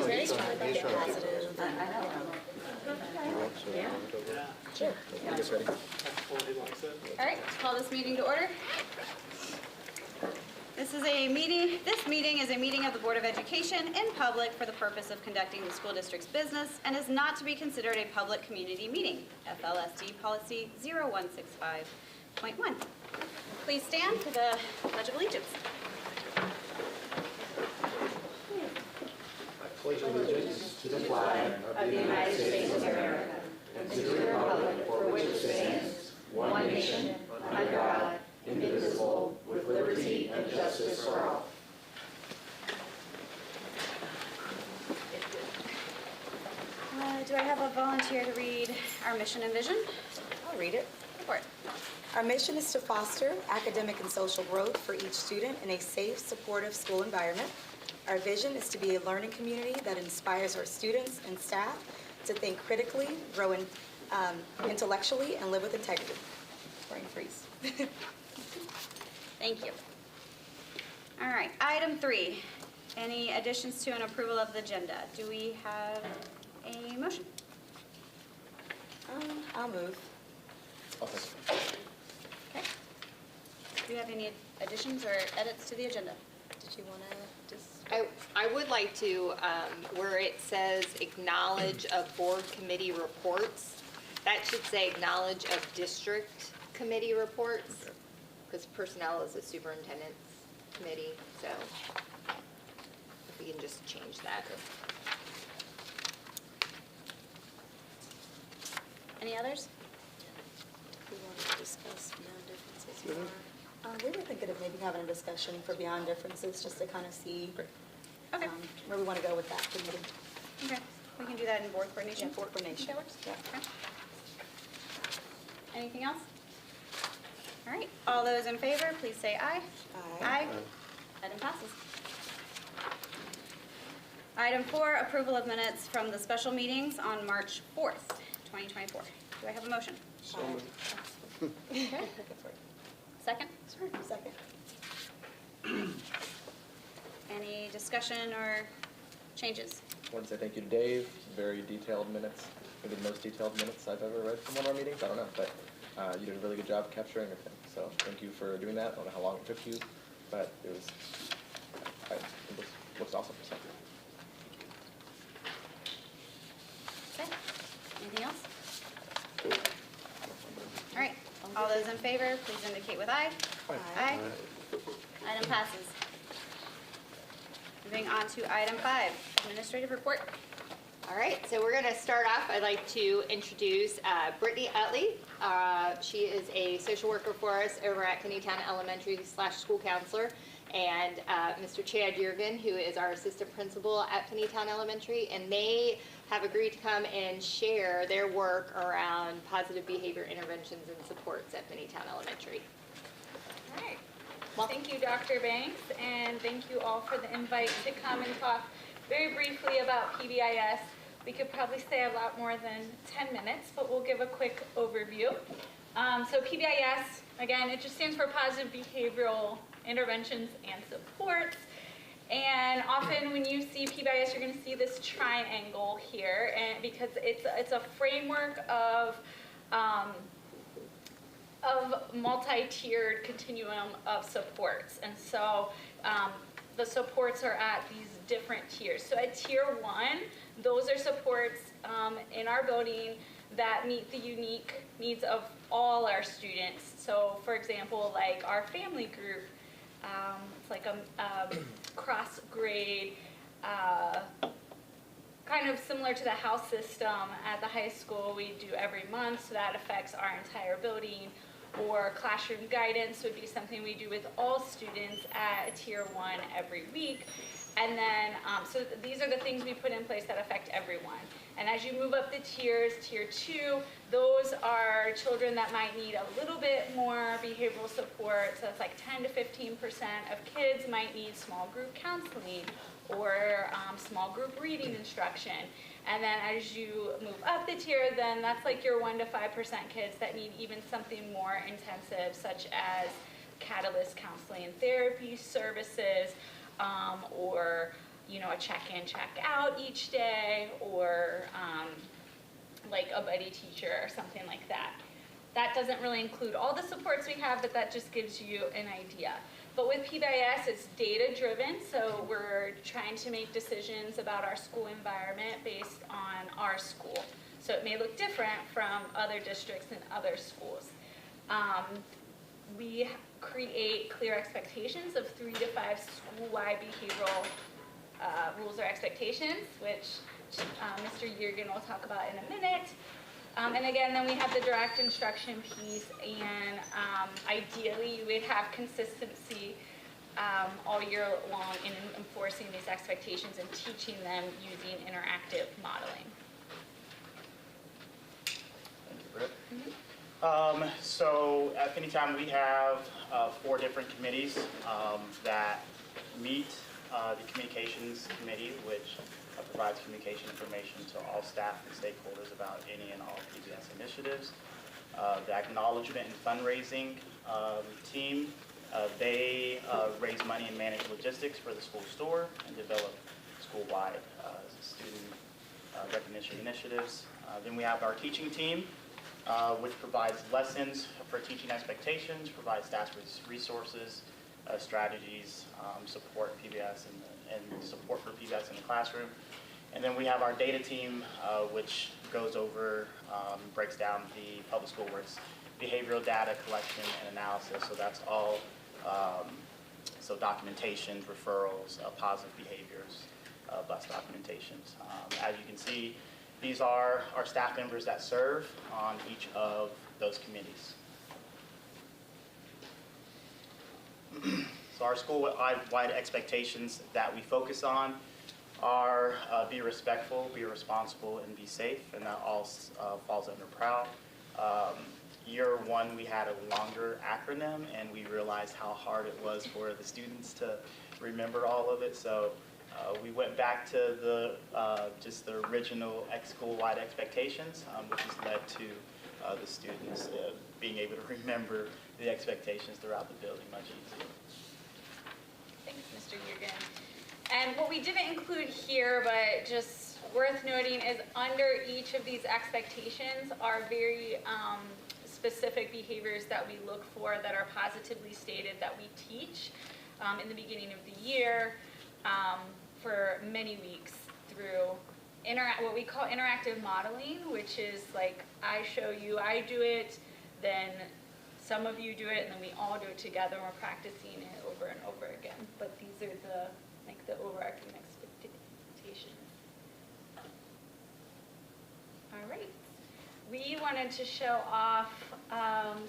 very strong positive. Sure. All right, let's call this meeting to order. This meeting is a meeting of the Board of Education in public for the purpose of conducting the school district's business and is not to be considered a public community meeting. FLSD Policy 0165.1. Please stand for the Pledge of Allegiance. I pledge allegiance to the flag of the United States of America and to the republic for which it stands, one nation, under God, indivisible, with liberty and justice for all. Do I have a volunteer to read our mission and vision? I'll read it. Go for it. Our mission is to foster academic and social growth for each student in a safe, supportive school environment. Our vision is to be a learning community that inspires our students and staff to think critically, grow intellectually, and live with integrity. Brain freeze. Thank you. All right, item 3. Any additions to and approval of the agenda? Do we have a motion? I'll move. Okay. Do you have any additions or edits to the agenda? Did you want to just? I would like to, where it says acknowledge of board committee reports, that should say acknowledge of district committee reports, because personnel is a superintendent's committee, so if we can just change that. Any others? We want to discuss beyond differences more. We were thinking of maybe having a discussion for beyond differences, just to kind of see Okay. Where we want to go with that committee. Okay. We can do that in board coordination. Yeah, board coordination. That works? Yeah. Okay. Anything else? All right. All those in favor, please say aye. Aye. Item passes. Item 4, approval of minutes from the special meetings on March 4th, 2024. Do I have a motion? So moved. Okay. Second? Sure. Second. Any discussion or changes? I want to say thank you to Dave. Very detailed minutes. Maybe the most detailed minutes I've ever read from one of our meetings. I don't know, but you did a really good job capturing everything. So thank you for doing that. I don't know how long it took you, but it looks awesome. So. Okay. Anything else? All right. All those in favor, please indicate with aye. Aye. Item passes. Moving on to item 5, administrative report. All right, so we're going to start off. I'd like to introduce Brittany Utley. She is a social worker for us over at Finneytown Elementary / school counselor, and Mr. Chad Jurgen, who is our assistant principal at Finneytown Elementary, and they have agreed to come and share their work around positive behavior interventions and supports at Finneytown Elementary. All right. Thank you, Dr. Banks, and thank you all for the invite to come and talk very briefly about PBIS. We could probably say a lot more than 10 minutes, but we'll give a quick overview. So PBIS, again, it just stands for Positive Behavioral Interventions and Supports. And often when you see PBIS, you're going to see this triangle here, and because it's a framework of multi-tiered continuum of supports. And so the supports are at these different tiers. So at tier 1, those are supports in our building that meet the unique needs of all our students. So for example, like our family group, it's like a cross-grade, kind of similar to the house system at the high school we do every month, so that affects our entire building. Or classroom guidance would be something we do with all students at tier 1 every week. And then, so these are the things we put in place that affect everyone. And as you move up the tiers, tier 2, those are children that might need a little bit more behavioral support. So it's like 10 to 15% of kids might need small group counseling or small group reading instruction. And then as you move up the tier, then that's like your 1 to 5% kids that need even something more intensive, such as catalyst counseling and therapy services, or a check-in, check-out each day, or like a buddy teacher or something like that. That doesn't really include all the supports we have, but that just gives you an idea. But with PBIS, it's data-driven, so we're trying to make decisions about our school environment based on our school. So it may look different from other districts and other schools. We create clear expectations of 3 to 5 school-wide behavioral rules or expectations, which Mr. Yergin will talk about in a minute. And again, then we have the direct instruction piece, and ideally you would have consistency all year long in enforcing these expectations and teaching them using interactive modeling. Thank you, Britt. So at Pennytown, we have 4 different committees that meet. The Communications Committee, which provides communication information to all staff and stakeholders about any and all PBS initiatives. The Acknowledgement and Fundraising team, they raise money and manage logistics for the school store and develop school-wide student recognition initiatives. Then we have our teaching team, which provides lessons for teaching expectations, provides staff resources, strategies, support PBS and support for PBS in the classroom. And then we have our data team, which goes over, breaks down the public school works behavioral data collection and analysis. So that's all, so documentations, referrals, positive behaviors, bus documentations. As you can see, these are our staff members that serve on each of those committees. So our school-wide expectations that we focus on are be respectful, be responsible, and be safe, and that all falls under PROW. Year 1, we had a longer acronym, and we realized how hard it was for the students to remember all of it. So we went back to the just the original school-wide expectations, which has led to the students being able to remember the expectations throughout the building much easier. Thanks, Mr. Yergin. And what we didn't include here, but just worth noting, is under each of these expectations are very specific behaviors that we look for that are positively stated that we teach in the beginning of the year for many weeks through what we call interactive modeling, which is like I show you, I do it, then some of you do it, and then we all do it together, and we're practicing it over and over again. But these are the overarching expectations. All right. We wanted to show off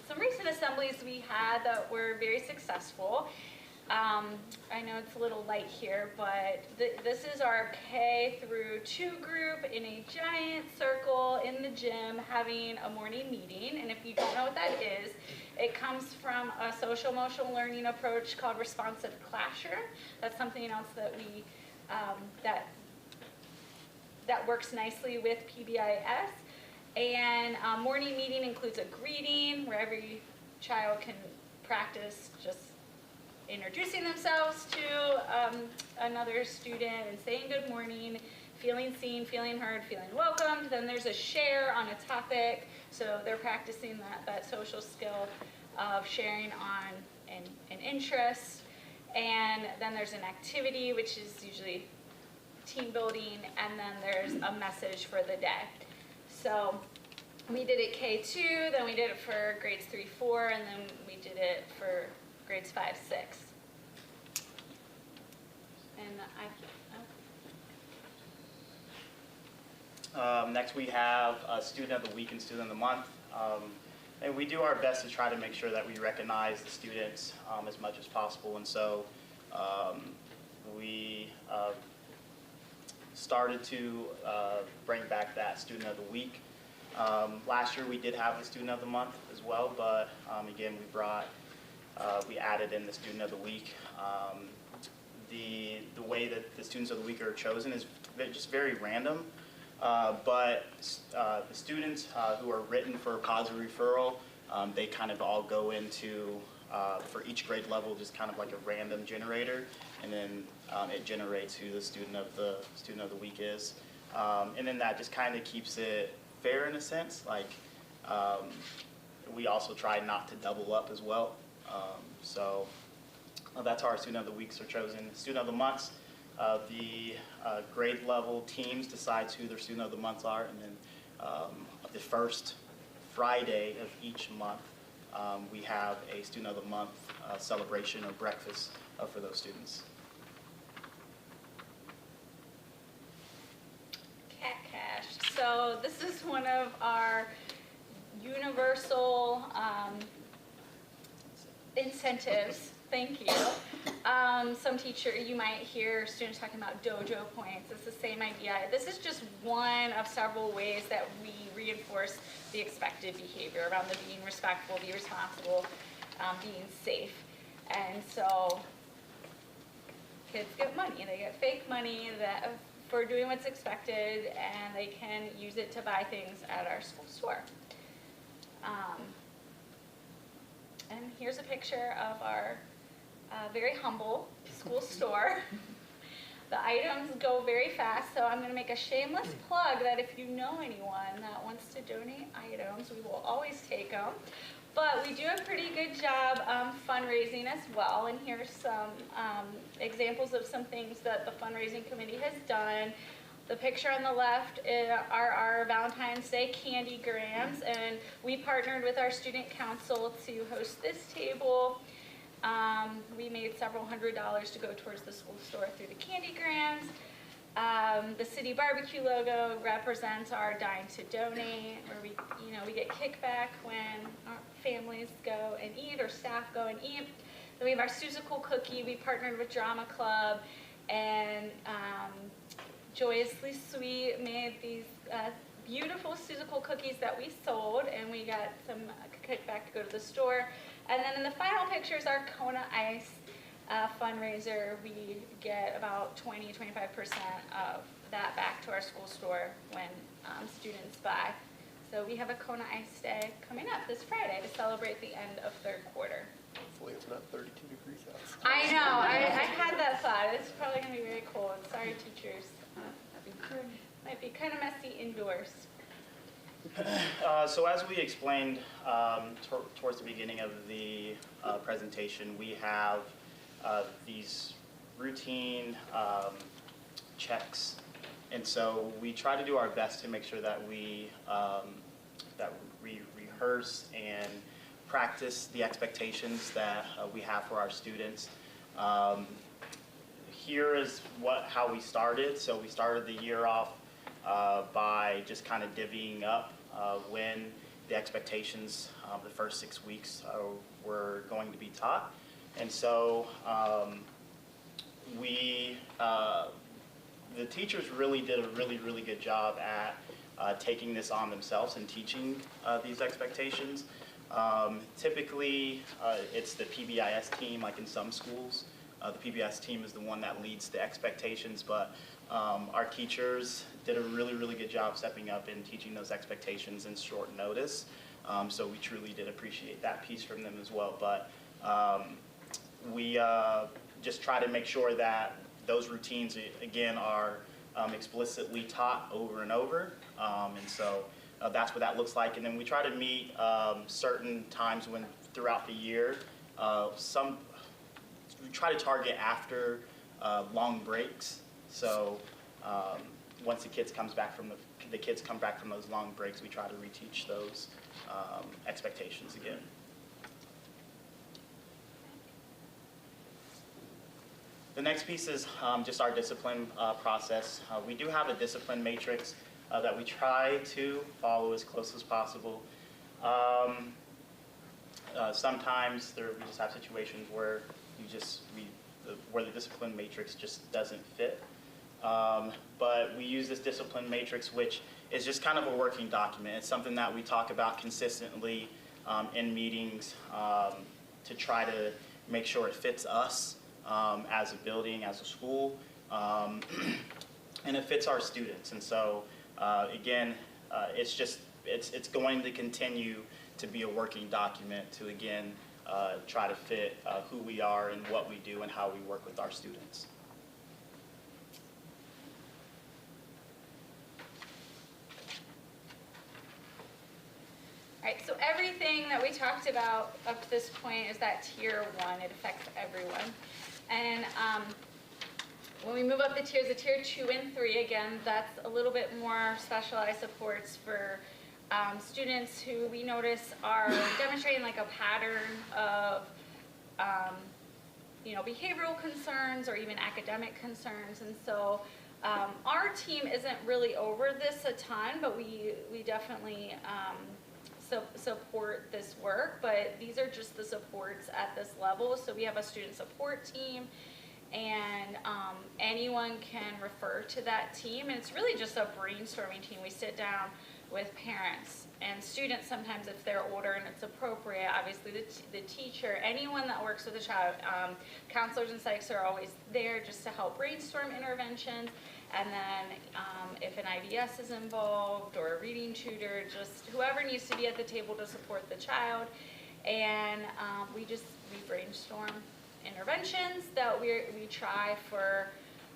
some recent assemblies we had that were very successful. I know it's a little light here, but this is our K through 2 group in a giant circle in the gym having a morning meeting. And if you don't know what that is, it comes from a social emotional learning approach called responsive classroom. That's something else that we that works nicely with PBIS. And morning meeting includes a greeting where every child can practice just introducing themselves to another student and saying good morning, feeling seen, feeling heard, feeling welcomed. Then there's a share on a topic, so they're practicing that social skill of sharing on an interest. And then there's an activity, which is usually team building, and then there's a message for the day. So we did it K2, then we did it for grades 3, 4, and then we did it for grades 5, 6. And next we have Student of the Week and Student of the Month. And we do our best to try to make sure that we recognize the students as much as possible. And so we started to bring back that Student of the Week. Last year we did have the Student of the Month as well, but again we added in the Student of the Week. The way that the Students of the Week are chosen is just very random, but the students who are written for positive referral, they kind of all go into for each grade level, just kind of like a random generator, and then it generates who the student of the week is. And then that just kind of keeps it fair in a sense. Like, we also try not to double up as well. So that's how our student of the weeks are chosen. Student of the months, the grade level teams decides who their student of the months are, and then the first Friday of each month, we have a student of the month celebration or breakfast for those students. Cat Cash. So this is one of our universal incentives. Thank you. Some teacher, you might hear students talking about dojo points. It's the same idea. This is just one of several ways that we reinforce the expected behavior around the being respectful, be responsible, being safe. And so kids get money. They get fake money for doing what's expected, and they can use it to buy things at our school store. And here's a picture of our very humble school store. The items go very fast, so I'm going to make a shameless plug that if you know anyone that wants to donate items, we will always take them. But we do a pretty good job fundraising as well, and here's some examples of some things that the fundraising committee has done. The picture on the left are our Valentine's Day candygrams, and we partnered with our student council to host this table. We made several $100s to go towards the school store through the candygrams. The city barbecue logo represents our Dine to Donate, where we get kickback when our families go and eat or staff go and eat. Then we have our Seussical cookie. We partnered with Drama Club, and Joyously Sweet made these beautiful Seussical cookies that we sold, and we got some kickback to go to the store. And then in the final pictures, our Kona Ice fundraiser, we get about 20-25% of that back to our school store when students buy. So we have a Kona Ice Day coming up this Friday to celebrate the end of third quarter. Hopefully it's not 32 degrees outside. I know, I had that thought. It's probably going to be very cold. Sorry, teachers. Might be kind of messy indoors. So as we explained towards the beginning of the presentation, we have these routine checks, and so we try to do our best to make sure that we rehearse and practice the expectations that we have for our students. Here is how we started. So we started the year off by just kind of divvying up when the expectations the first 6 weeks were going to be taught. And so the teachers really did a really good job at taking this on themselves and teaching these expectations. Typically, it's the PBIS team, like in some schools. The PBIS team is the one that leads the expectations, but our teachers did a really good job stepping up and teaching those expectations in short notice. So we truly did appreciate that piece from them as well. But we just try to make sure that those routines, again, are explicitly taught over and over. And so that's what that looks like. And then we try to meet certain times throughout the year. We try to target after long breaks. So once the kids come back from those long breaks, we try to reteach those expectations again. The next piece is just our discipline process. We do have a discipline matrix that we try to follow as close as possible. Sometimes we just have situations where where the discipline matrix just doesn't fit. But we use this discipline matrix, which is just kind of a working document. It's something that we talk about consistently in meetings to try to make sure it fits us as a building, as a school, and it fits our students. And so, again, it's going to continue to be a working document to, again, try to fit who we are and what we do and how we work with our students. All right, so everything that we talked about up to this point is that tier 1. It affects everyone. And when we move up the tiers, the tier 2 and 3, again, that's a little bit more specialized supports for students who we notice are demonstrating like a pattern of behavioral concerns or even academic concerns. And so our team isn't really over this a ton, but we definitely support this work, but these are just the supports at this level. So we have a student support team, and anyone can refer to that team, and it's really just a brainstorming team. We sit down with parents and students sometimes if they're older and it's appropriate, obviously the teacher, anyone that works with a child. Counselors and psychs are always there just to help brainstorm interventions. And then if an IBS is involved or a reading tutor, just whoever needs to be at the table to support the child. And we brainstorm interventions that we try for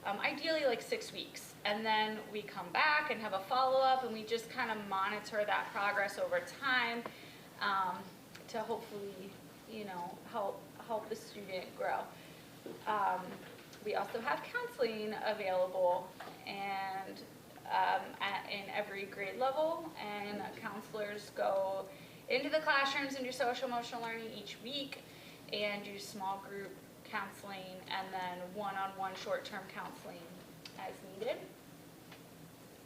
ideally like 6 weeks. And then we come back and have a follow-up, and we just kind of monitor that progress over time to hopefully, help the student grow. We also have counseling available, and in every grade level, and counselors go into the classrooms and do social emotional learning each week and do small group counseling and then one-on-one short-term counseling as needed.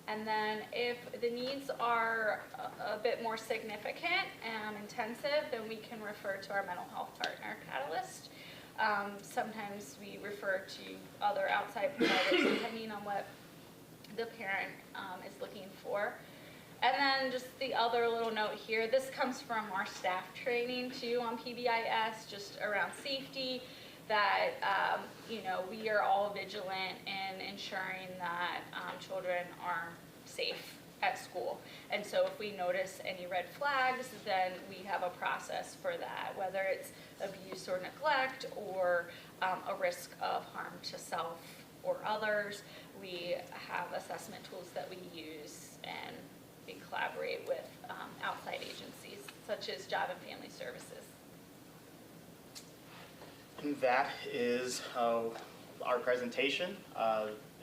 And then if the needs are a bit more significant and intensive, then we can refer to our mental health partner, Catalyst. Sometimes we refer to other outside providers depending on what the parent is looking for. And then just the other little note here, this comes from our staff training too on PBIS, just around safety, that we are all vigilant in ensuring that children are safe at school. And so if we notice any red flags, then we have a process for that, whether it's abuse or neglect or a risk of harm to self or others. We have assessment tools that we use, and we collaborate with outside agencies such as Job and Family Services. And that is our presentation.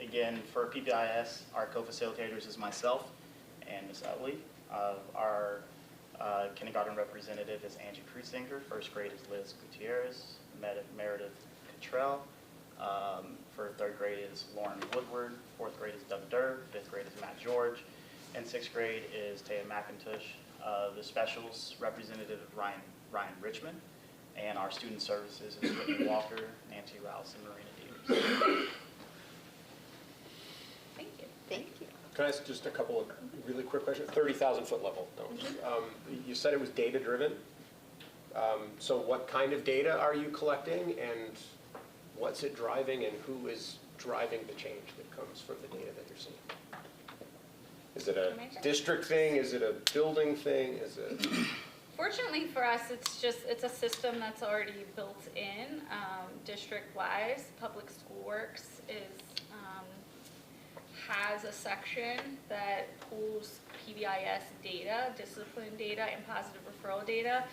Again, for PBIS, our co-facilitators is myself and Ms. Utley. Our kindergarten representative is Angie Krusinger. First grade is Liz Gutierrez. Meredith Cottrell. For third grade is Lauren Woodward. Fourth grade is Doug Durr. Fifth grade is Matt George. And sixth grade is Taya McIntosh. The specials representative is Ryan Richmond. And our student services is Whitney Walker, Nancy Rouse, and Marina Dieters. Thank you. Thank you. Can I ask just a couple of really quick questions? 30,000-foot level. No. You said it was data-driven. So what kind of data are you collecting, and what's it driving, and who is driving the change that comes from the data that you're seeing? Is it a district thing? Is it a building thing? Is it? Fortunately for us, it's a system that's already built in, district-wise. Public School Works has a section that pulls PBIS data, discipline data, and positive referral data,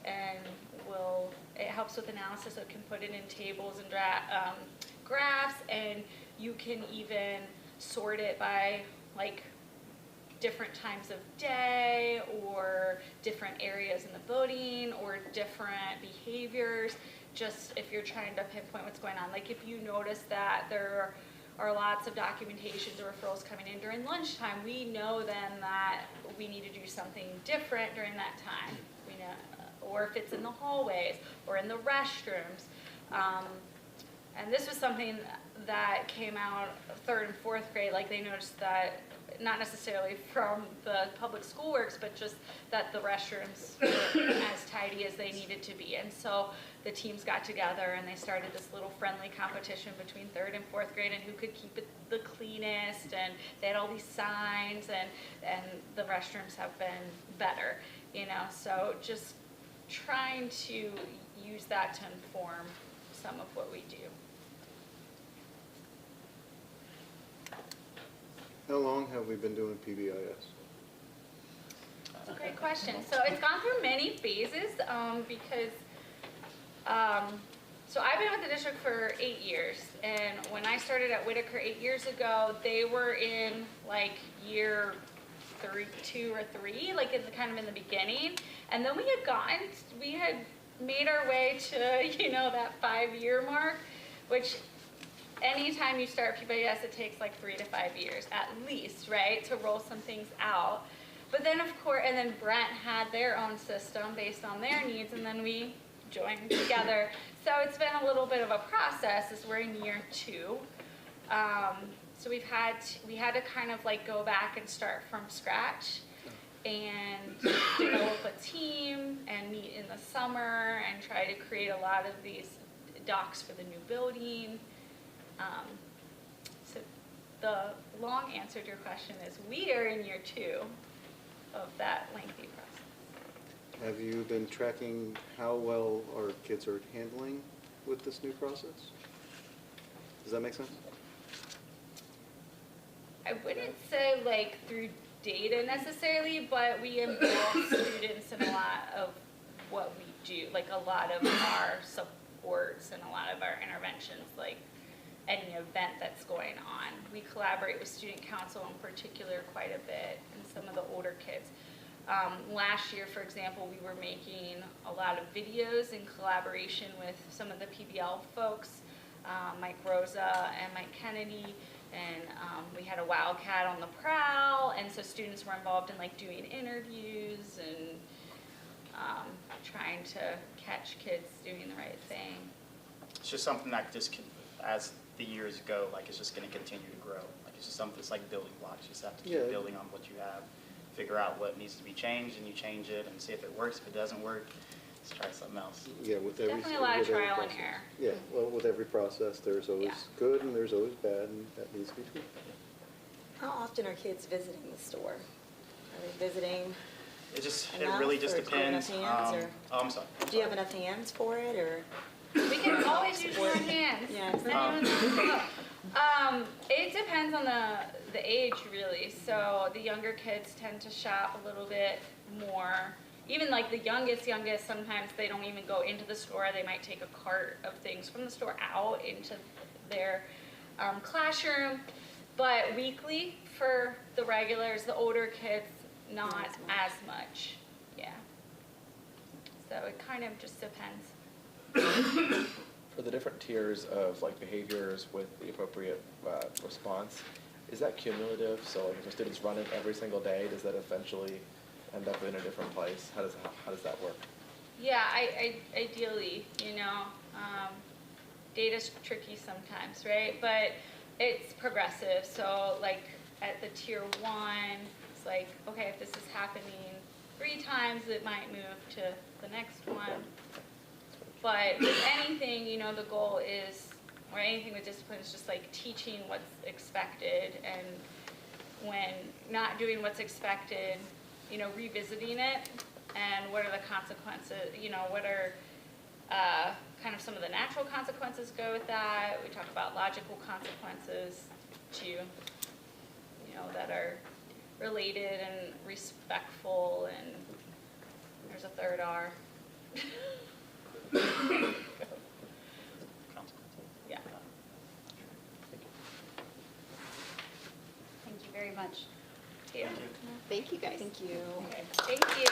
and it helps with analysis. It can put it in tables and graphs, and you can even sort it by different times of day or different areas in the building or different behaviors, just if you're trying to pinpoint what's going on. Like if you notice that there are lots of documentations or referrals coming in during lunchtime, we know then that we need to do something different during that time. We know, or if it's in the hallways or in the restrooms. And this was something that came out third and fourth grade, like they noticed that not necessarily from the Public School Works, but just that the restrooms were as tidy as they needed to be. And so the teams got together and they started this little friendly competition between third and fourth grade and who could keep it the cleanest, and they had all these signs, and the restrooms have been better, so just trying to use that to inform some of what we do. How long have we been doing PBIS? That's a great question. So it's gone through many phases because, so I've been with the district for 8 years. And when I started at Whitaker 8 years ago, they were in like year 2 or 3, like kind of in the beginning. And then we had made our way to, that 5-year mark, which anytime you start PBIS, it takes like 3 to 5 years at least, right, to roll some things out. But then, of course, and then Brent had their own system based on their needs, and then we joined together. So it's been a little bit of a process as we're in year 2. So we had to kind of like go back and start from scratch and develop a team and meet in the summer and try to create a lot of these docs for the new building. So the long answer to your question is we are in year 2 of that lengthy process. Have you been tracking how well our kids are handling with this new process? Does that make sense? I wouldn't say like through data necessarily, but we involve students in a lot of what we do, like a lot of our supports and a lot of our interventions, like any event that's going on. We collaborate with student council in particular quite a bit and some of the older kids. Last year, for example, we were making a lot of videos in collaboration with some of the PBL folks, Mike Rosa and Mike Kennedy, and we had a Wildcat on the prowl, and so students were involved in like doing interviews and trying to catch kids doing the right thing. It's just something that just can, as the years go, like it's just going to continue to grow. Like it's just something that's like building blocks. You just have to keep building on what you have, figure out what needs to be changed, and you change it and see if it works. If it doesn't work, let's try something else. Yeah, with every Definitely a lot of with every trial and process. error. Yeah, well, with every process, there's always good and there's always bad, and that needs to be tweaked. How often are kids visiting the store? Are they visiting? It Enough, really just or do you have enough depends. hands, or- Oh, I'm sorry. Do you have enough hands for it, or? We can always use more hands. Yes. Anyone know? It depends on the age, really. So the younger kids tend to shop a little bit more. Even like the youngest, sometimes they don't even go into the store. They might take a cart of things from the store out into their classroom. But weekly for the regulars, the older kids, not as much. Yeah. So it kind of just depends. For the different tiers of like behaviors with the appropriate response, is that cumulative? So like if a student's running every single day, does that eventually end up in a different place? How does that work? Yeah, ideally, data's tricky sometimes, right? But it's progressive. So like at the tier 1, it's like, okay, if this is happening 3 times, it might move to the next one. But with anything, the goal is, or anything with discipline is just like teaching what's expected, and when not doing what's expected, revisiting it, and what are the consequences, what are kind of some of the natural consequences go with that. We talk about logical consequences too, that are related and respectful, and there's a third R. Yeah. Thank you very much. Yeah. Thank you, guys. Thank you. Okay. Thank you.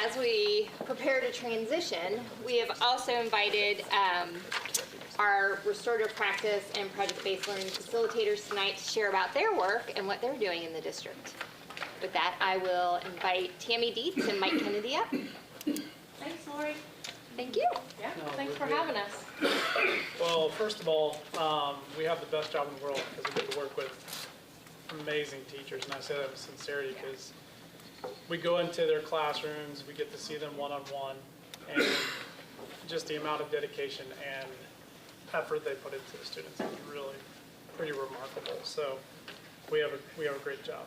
As we prepare to transition, we have also invited our restorative practice and project-based learning facilitators tonight to share about their work and what they're doing in the district. With that, I will invite Tammy Dietz and Mike Kennedy up. Thanks, Lori. Thank you. Yeah, thanks for having us. Well, first of all, we have the best job in the world because we get to work with amazing teachers, and I say that with sincerity because we go into their classrooms, we get to see them one-on-one, and just the amount of dedication and effort they put into the students is really pretty remarkable. So we have a great job.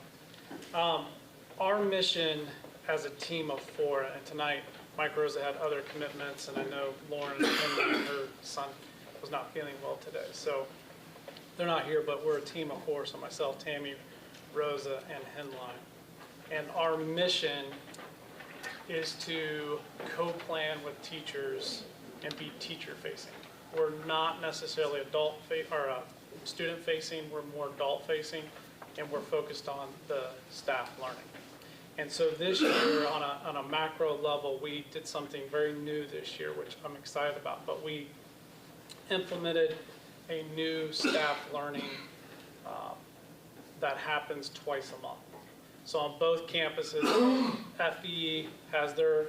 Our mission as a team of 4, and tonight Mike Rosa had other commitments, and I know Lauren and her son was not feeling well today, so they're not here, but we're a team of 4, so myself, Tammy, Rosa, and Henline. And our mission is to co-plan with teachers and be teacher-facing. We're not necessarily student-facing, we're more adult-facing, and we're focused on the staff learning. And so this year, on a macro level, we did something very new this year, which I'm excited about, but we implemented a new staff learning that happens twice a month. So on both campuses, FE has their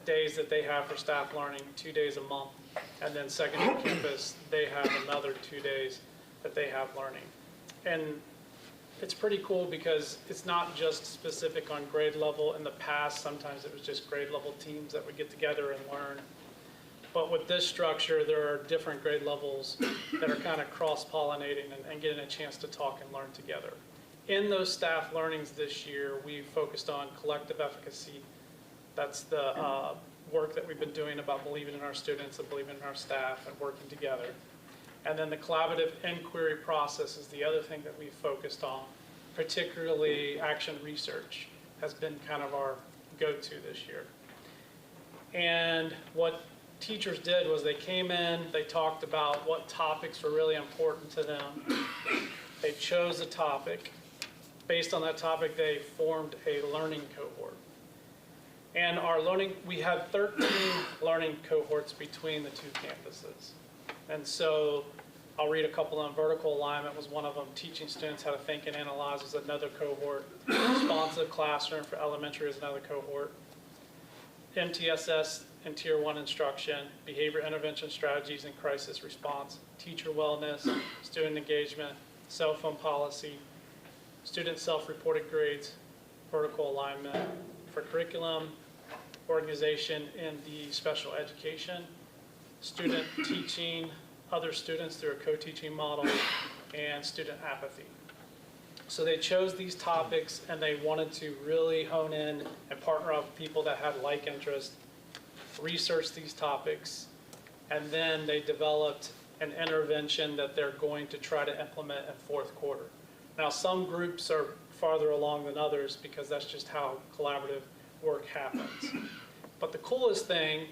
days that they have for staff learning, 2 days a month, and then secondary campus, they have another 2 days that they have learning. And it's pretty cool because it's not just specific on grade level. In the past, sometimes it was just grade level teams that would get together and learn. But with this structure, there are different grade levels that are kind of cross-pollinating and getting a chance to talk and learn together. In those staff learnings this year, we focused on collective efficacy. That's the work that we've been doing about believing in our students and believing in our staff and working together. And then the collaborative inquiry process is the other thing that we focused on, particularly action research has been kind of our go-to this year. And what teachers did was they came in, they talked about what topics were really important to them. They chose a topic. Based on that topic, they formed a learning cohort. And our learning, we had 13 learning cohorts between the 2 campuses. And so I'll read a couple of them. Vertical alignment was one of them. Teaching students how to think and analyze was another cohort. Responsive classroom for elementary is another cohort. MTSS and Tier 1 instruction, behavior intervention strategies and crisis response, teacher wellness, student engagement, cell phone policy, student self-reported grades, vertical alignment for curriculum, organization in the special education, student teaching other students through a co-teaching model, and student apathy. So they chose these topics and they wanted to really hone in and partner up with people that had like interest, research these topics, and then they developed an intervention that they're going to try to implement in 4th quarter. Now, some groups are farther along than others because that's just how collaborative work happens. But the coolest thing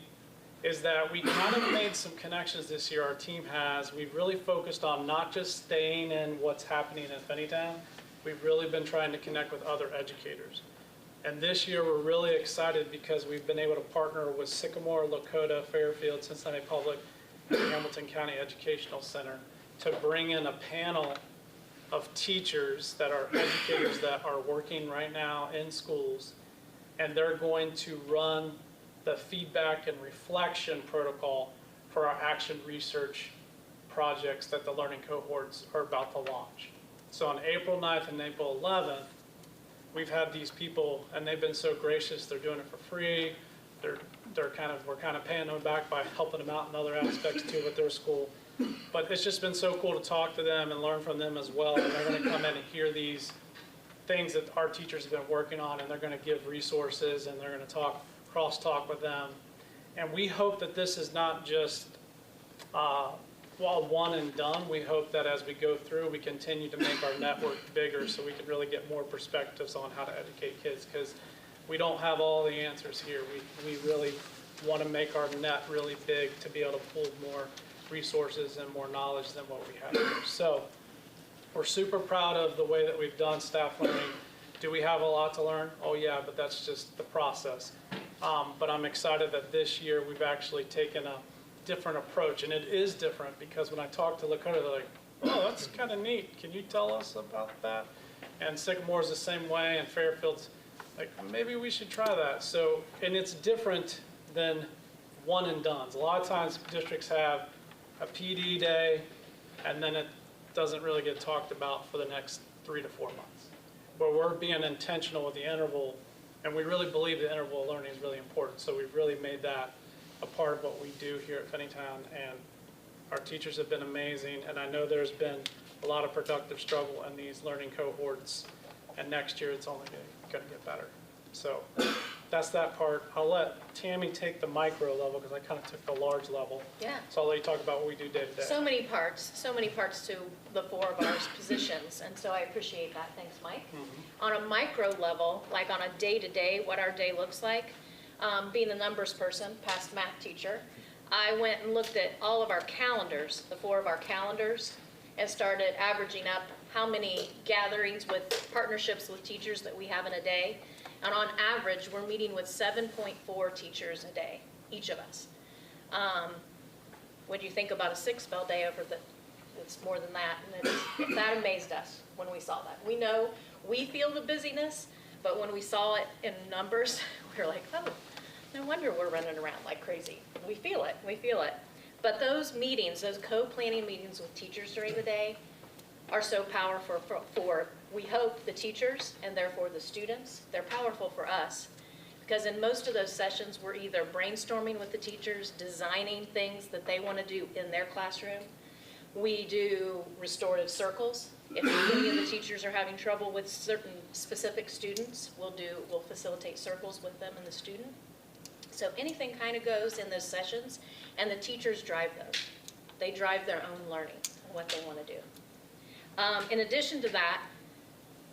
is that we kind of made some connections this year, our team has. We've really focused on not just staying in what's happening in Finneytown, we've really been trying to connect with other educators. And this year we're really excited because we've been able to partner with Sycamore, Lakota, Fairfield, Cincinnati Public, and Hamilton County Educational Center to bring in a panel of teachers that are educators that are working right now in schools, and they're going to run the feedback and reflection protocol for our action research projects that the learning cohorts are about to launch. So on April 9th and April 11th, we've had these people, and they've been so gracious. They're doing it for free. We're kind of paying them back by helping them out in other aspects too with their school. But it's just been so cool to talk to them and learn from them as well. And they're going to come in and hear these things that our teachers have been working on, and they're going to give resources, and they're going to cross-talk with them. And we hope that this is not just one and done. We hope that as we go through, we continue to make our network bigger so we can really get more perspectives on how to educate kids, because we don't have all the answers here. We really want to make our net really big to be able to pull more resources and more knowledge than what we have here. So we're super proud of the way that we've done staff learning. Do we have a lot to learn? Oh yeah, but that's just the process. But I'm excited that this year we've actually taken a different approach, and it is different because when I talk to Lakota, they're like, oh, that's kind of neat. Can you tell us about that? And Sycamore's the same way, and Fairfield's like, maybe we should try that. So, and it's different than one and dones. A lot of times districts have a PD day, and then it doesn't really get talked about for the next 3 to 4 months. But we're being intentional with the interval, and we really believe the interval learning is really important. So we've really made that a part of what we do here at Finneytown, and our teachers have been amazing. And I know there's been a lot of productive struggle in these learning cohorts, and next year it's only going to get better. So that's that part. I'll let Tammy take the micro level because I kind of took the large level. Yeah. So I'll let you talk about what we do day to day. So many parts to the 4 of our positions, and so I appreciate that. Thanks, Mike. On a micro level, like on a day-to-day, what our day looks like, being a numbers person, past math teacher, I went and looked at all of our calendars, the 4 of our calendars, and started averaging up how many gatherings with partnerships with teachers that we have in a day. And on average, we're meeting with 7.4 teachers a day, each of us. When you think about a 6-spell day over it's more than that, and that amazed us when we saw that. We know we feel the busyness, but when we saw it in numbers, we were like, oh, no wonder we're running around like crazy. We feel it. But those meetings, those co-planning meetings with teachers during the day are so powerful for, we hope, the teachers and therefore the students. They're powerful for us because in most of those sessions, we're either brainstorming with the teachers, designing things that they want to do in their classroom. We do restorative circles. If any of the teachers are having trouble with certain specific students, we'll facilitate circles with them and the student. So anything kind of goes in those sessions, and the teachers drive those. They drive their own learning and what they want to do. In addition to that,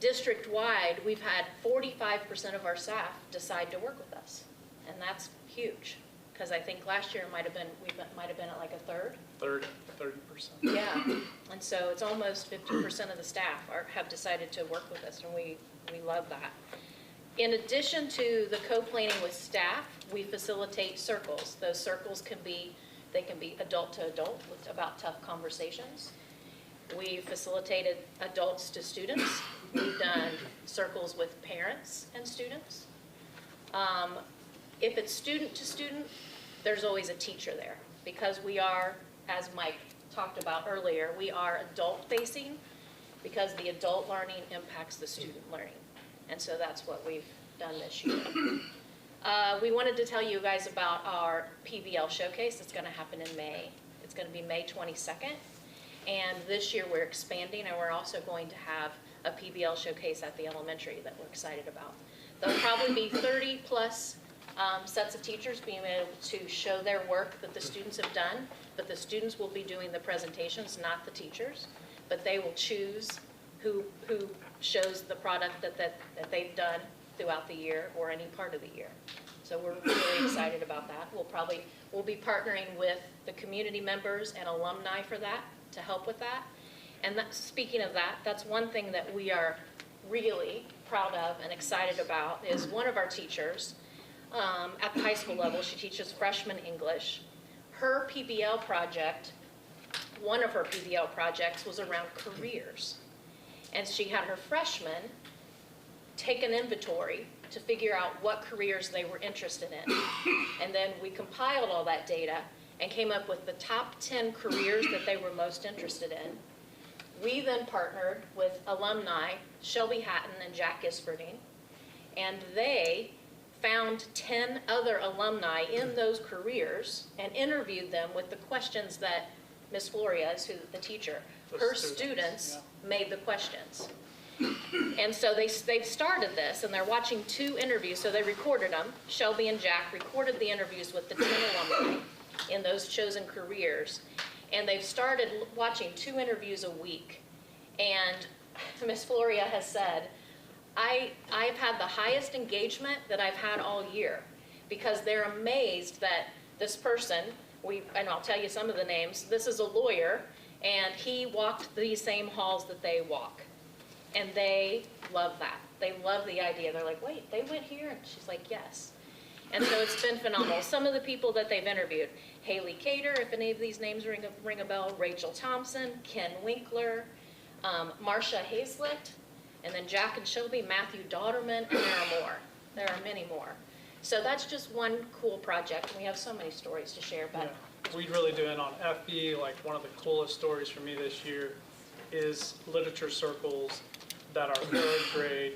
district-wide, we've had 45% of our staff decide to work with us, and that's huge. Because I think last year we might have been at like a third. 30%. Yeah, and so it's almost 50% of the staff have decided to work with us, and we love that. In addition to the co-planning with staff, we facilitate circles. Those circles can be adult to adult about tough conversations. We facilitated adults to students. We've done circles with parents and students. If it's student to student, there's always a teacher there because we are, as Mike talked about earlier, we are adult facing because the adult learning impacts the student learning. And so that's what we've done this year. We wanted to tell you guys about our PBL showcase. It's going to happen in May. It's going to be May 22nd. And this year we're expanding, and we're also going to have a PBL showcase at the elementary that we're excited about. There'll probably be 30 plus sets of teachers being able to show their work that the students have done, but the students will be doing the presentations, not the teachers. But they will choose who shows the product that they've done throughout the year or any part of the year. So we're really excited about that. We'll be partnering with the community members and alumni for that to help with that. And speaking of that, that's one thing that we are really proud of and excited about is one of our teachers at the high school level, she teaches freshman English. Her PBL project, one of her PBL projects was around careers. And she had her freshmen take an inventory to figure out what careers they were interested in. And then we compiled all that data and came up with the top 10 careers that they were most interested in. We then partnered with alumni, Shelby Hatton and Jack Gisperding, and they found 10 other alumni in those careers and interviewed them with the questions that Ms. Flores, who's the teacher, her students made the questions. And so they've started this, and they're watching 2 interviews, so they recorded them. Shelby and Jack recorded the interviews with the 10 alumni in those chosen careers, and they've started watching 2 interviews a week. And Ms. Floria has said, I've had the highest engagement that I've had all year because they're amazed that this person, and I'll tell you some of the names, this is a lawyer, and he walked these same halls that they walk. And they love that. They love the idea. They're like, wait, they went here? And she's like, yes. And so it's been phenomenal. Some of the people that they've interviewed, Haley Cater, if any of these names ring a bell, Rachel Thompson, Ken Winkler, Marcia Hazlett, and then Jack and Shelby, Matthew Dauterman, and there are more. There are many more. So that's just one cool project, and we have so many stories to share. But yeah. We really do it on FB. Like one of the coolest stories for me this year is literature circles that our 3rd grade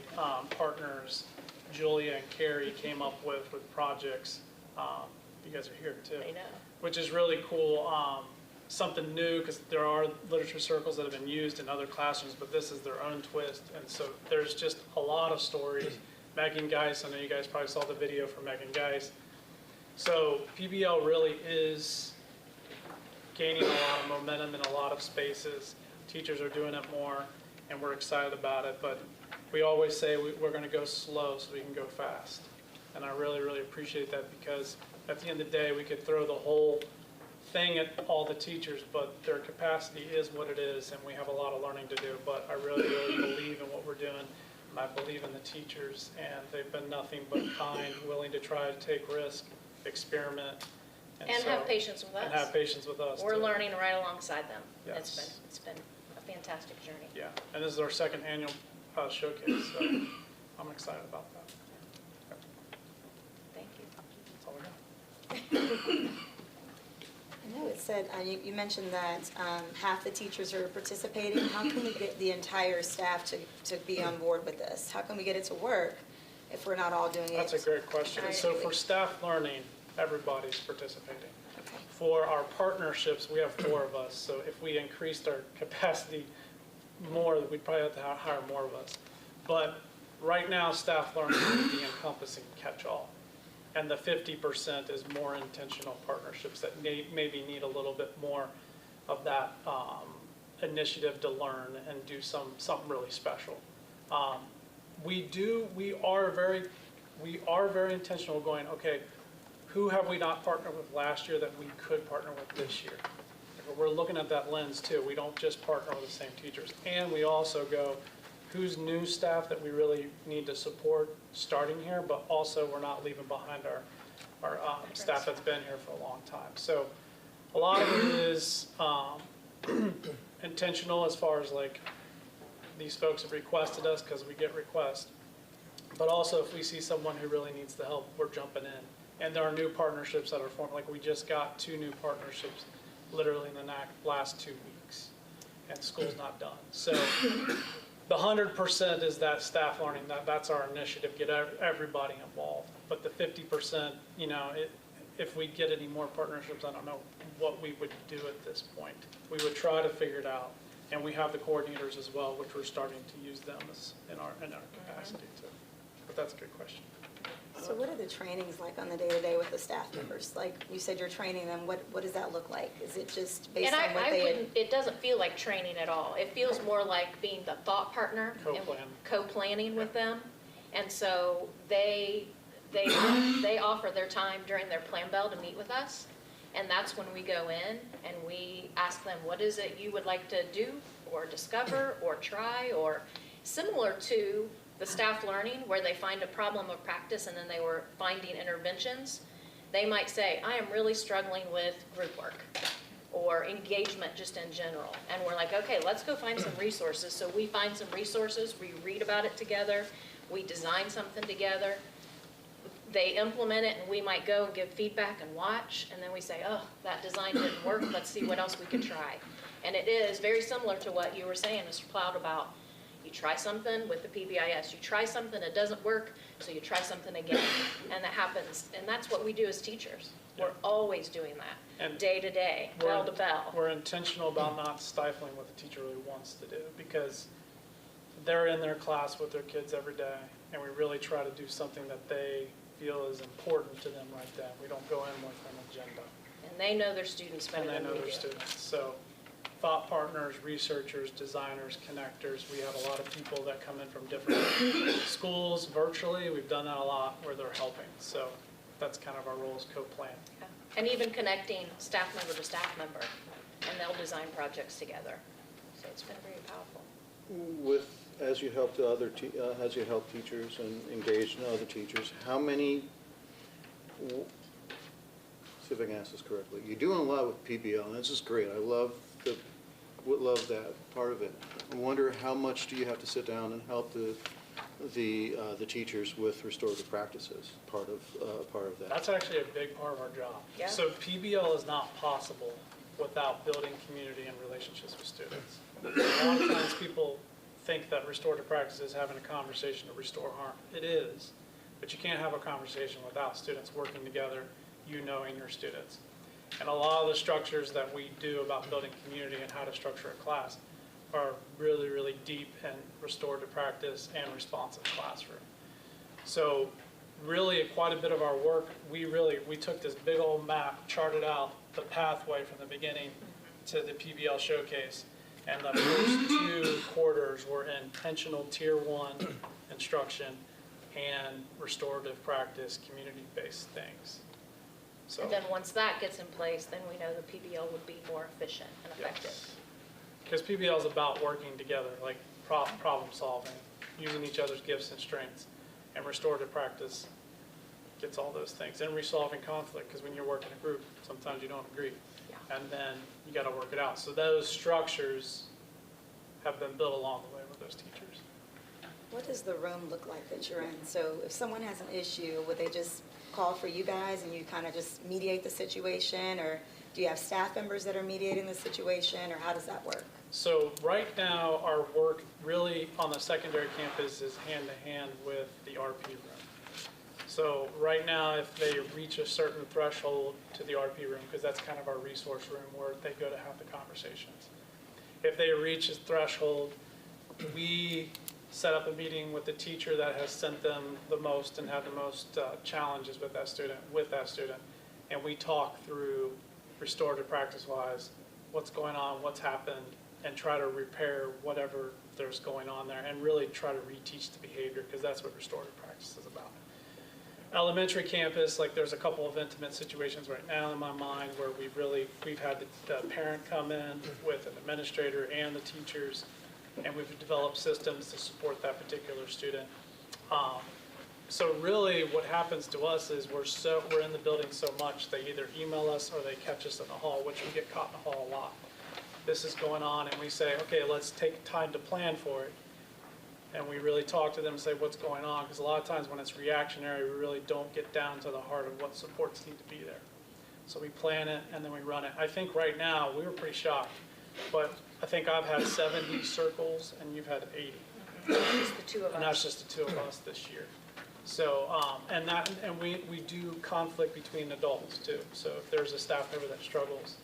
partners, Julia and Carrie, came up with projects. You guys are here too. I know. Which is really cool. something new, because there are literature circles that have been used in other classrooms, but this is their own twist. And so there's just a lot of stories. Megan Geis, I know you guys probably saw the video from Megan Geis. So PBL really is gaining a lot of momentum in a lot of spaces. Teachers are doing it more, and we're excited about it. But we always say we're going to go slow so we can go fast. And I really, really appreciate that, because at the end of the day, we could throw the whole thing at all the teachers, but their capacity is what it is, and we have a lot of learning to do. But I really, really believe in what we're doing, and I believe in the teachers, and they've been nothing but kind, willing to try to take risk, experiment. And so- have patience with us. And have patience with us. We're too. learning right alongside them. Yes. It's been a fantastic journey. Yeah, and this is our second annual showcase, so I'm excited about that. Thank you. That's all we got. I know it said, you mentioned that half the teachers are participating. How can we get the entire staff to be on board with this? How can we get it to work if we're not all doing it? That's a great question. Right. So for staff learning, everybody's participating. Okay. For our partnerships, we have 4 of us, so if we increased our capacity more, we'd probably have to hire more of us. But right now, staff learning is the encompassing catch-all. And the 50% is more intentional partnerships that maybe need a little bit more of that initiative to learn and do something really special. We are very intentional going, okay, who have we not partnered with last year that we could partner with this year? We're looking at that lens too. We don't just partner with the same teachers. And we also go, who's new staff that we really need to support starting here, but also we're not leaving behind our staff that's been here for a long time. So a lot of it is intentional, as far as like these folks have requested us because we get requests. But also if we see someone who really needs the help, we're jumping in. And there are new partnerships that are formed. Like we just got 2 new partnerships literally in the last 2 weeks, and school's not done. So the 100% is that staff learning. That's our initiative, get everybody involved. But the 50%, if we get any more partnerships, I don't know what we would do at this point. We would try to figure it out. And we have the coordinators as well, which we're starting to use them in our capacity too. But that's a good question. So what are the trainings like on the day-to-day with the staff members? Like you said, you're training them. What does that look like? Is it just based on what they... It doesn't feel like training at all. It feels more like being the thought partner. And co-planning with them. And so they offer their time during their plan bell to meet with us. And that's when we go in and we ask them, what is it you would like to do or discover or try, or similar to the staff learning where they find a problem of practice and then they were finding interventions. They might say, I am really struggling with group work or engagement just in general. And we're like, okay, let's go find some resources. So we find some resources, we read about it together, we design something together. They implement it and we might go and give feedback and watch, and then we say, oh, that design didn't work, let's see what else we could try. And it is very similar to what you were saying, Mr. Plowd, about you try something with the PBIS, you try something, it doesn't work, so you try something again. And that happens, and that's what we do as teachers. We're always doing that, And day to day, bell to bell. We're intentional about not stifling what the teacher really wants to do, because they're in their class with their kids every day, and we really try to do something that they feel is important to them right then. We don't go in with an agenda. And they know their students better And they than know we their do. students. So thought partners, researchers, designers, connectors, we have a lot of people that come in from different schools virtually. We've done that a lot where they're helping. So that's kind of our role as co-plan. Yeah. And even connecting staff member to staff member, and they'll design projects together. So it's been very powerful. As you help as you help teachers and engage other teachers, how many, see if I can ask this correctly, you're doing a lot with PBL, and this is great. I love that part of it. I wonder how much do you have to sit down and help the teachers with restorative practices, part of that? That's actually a big part of our job. Yeah. So PBL is not possible without building community and relationships with students. A lot of times people think that restorative practice is having a conversation to restore harm. It is, but you can't have a conversation without students working together, you knowing your students. And a lot of the structures that we do about building community and how to structure a class are really, really deep in restorative practice and responsive classroom. So really quite a bit of our work, we took this big old map, charted out the pathway from the beginning to the PBL showcase. And the first 2 quarters were intentional tier 1 instruction and restorative practice, community-based things. So, And then once that gets in place, then we know the PBL would be more efficient and effective. because PBL is about working together, like problem solving, using each other's gifts and strengths, and restorative practice gets all those things, and resolving conflict, because when you're working in a group, sometimes you don't agree. Yeah. And then you got to work it out. So those structures have been built along the way with those teachers. What does the room look like that you're in? So if someone has an issue, would they just call for you guys and you kind of just mediate the situation? Or do you have staff members that are mediating the situation, or how does that work? So right now, our work really on the secondary campus is hand-to-hand with the RP room. So right now, if they reach a certain threshold to the RP room, because that's kind of our resource room where they go to have the conversations. If they reach a threshold, we set up a meeting with the teacher that has sent them the most and had the most challenges with that student, and we talk through restorative practice-wise, what's going on, what's happened, and try to repair whatever there's going on there, and really try to reteach the behavior, because that's what restorative practice is about. Elementary campus, like there's a couple of intimate situations right now in my mind where we've had the parent come in with an administrator and the teachers, and we've developed systems to support that particular student. So really what happens to us is we're in the building so much, they either email us or they catch us in the hall, which we get caught in the hall a lot. This is going on, and we say, okay, let's take time to plan for it. And we really talk to them and say what's going on, because a lot of times when it's reactionary, we really don't get down to the heart of what supports need to be there. So we plan it and then we run it. I think right now, we were pretty shocked, but I think I've had 70 circles and you've had 80. Just the 2 of us. And that's just the 2 of us this year. So, and we do conflict between adults too. So if there's a staff member that struggles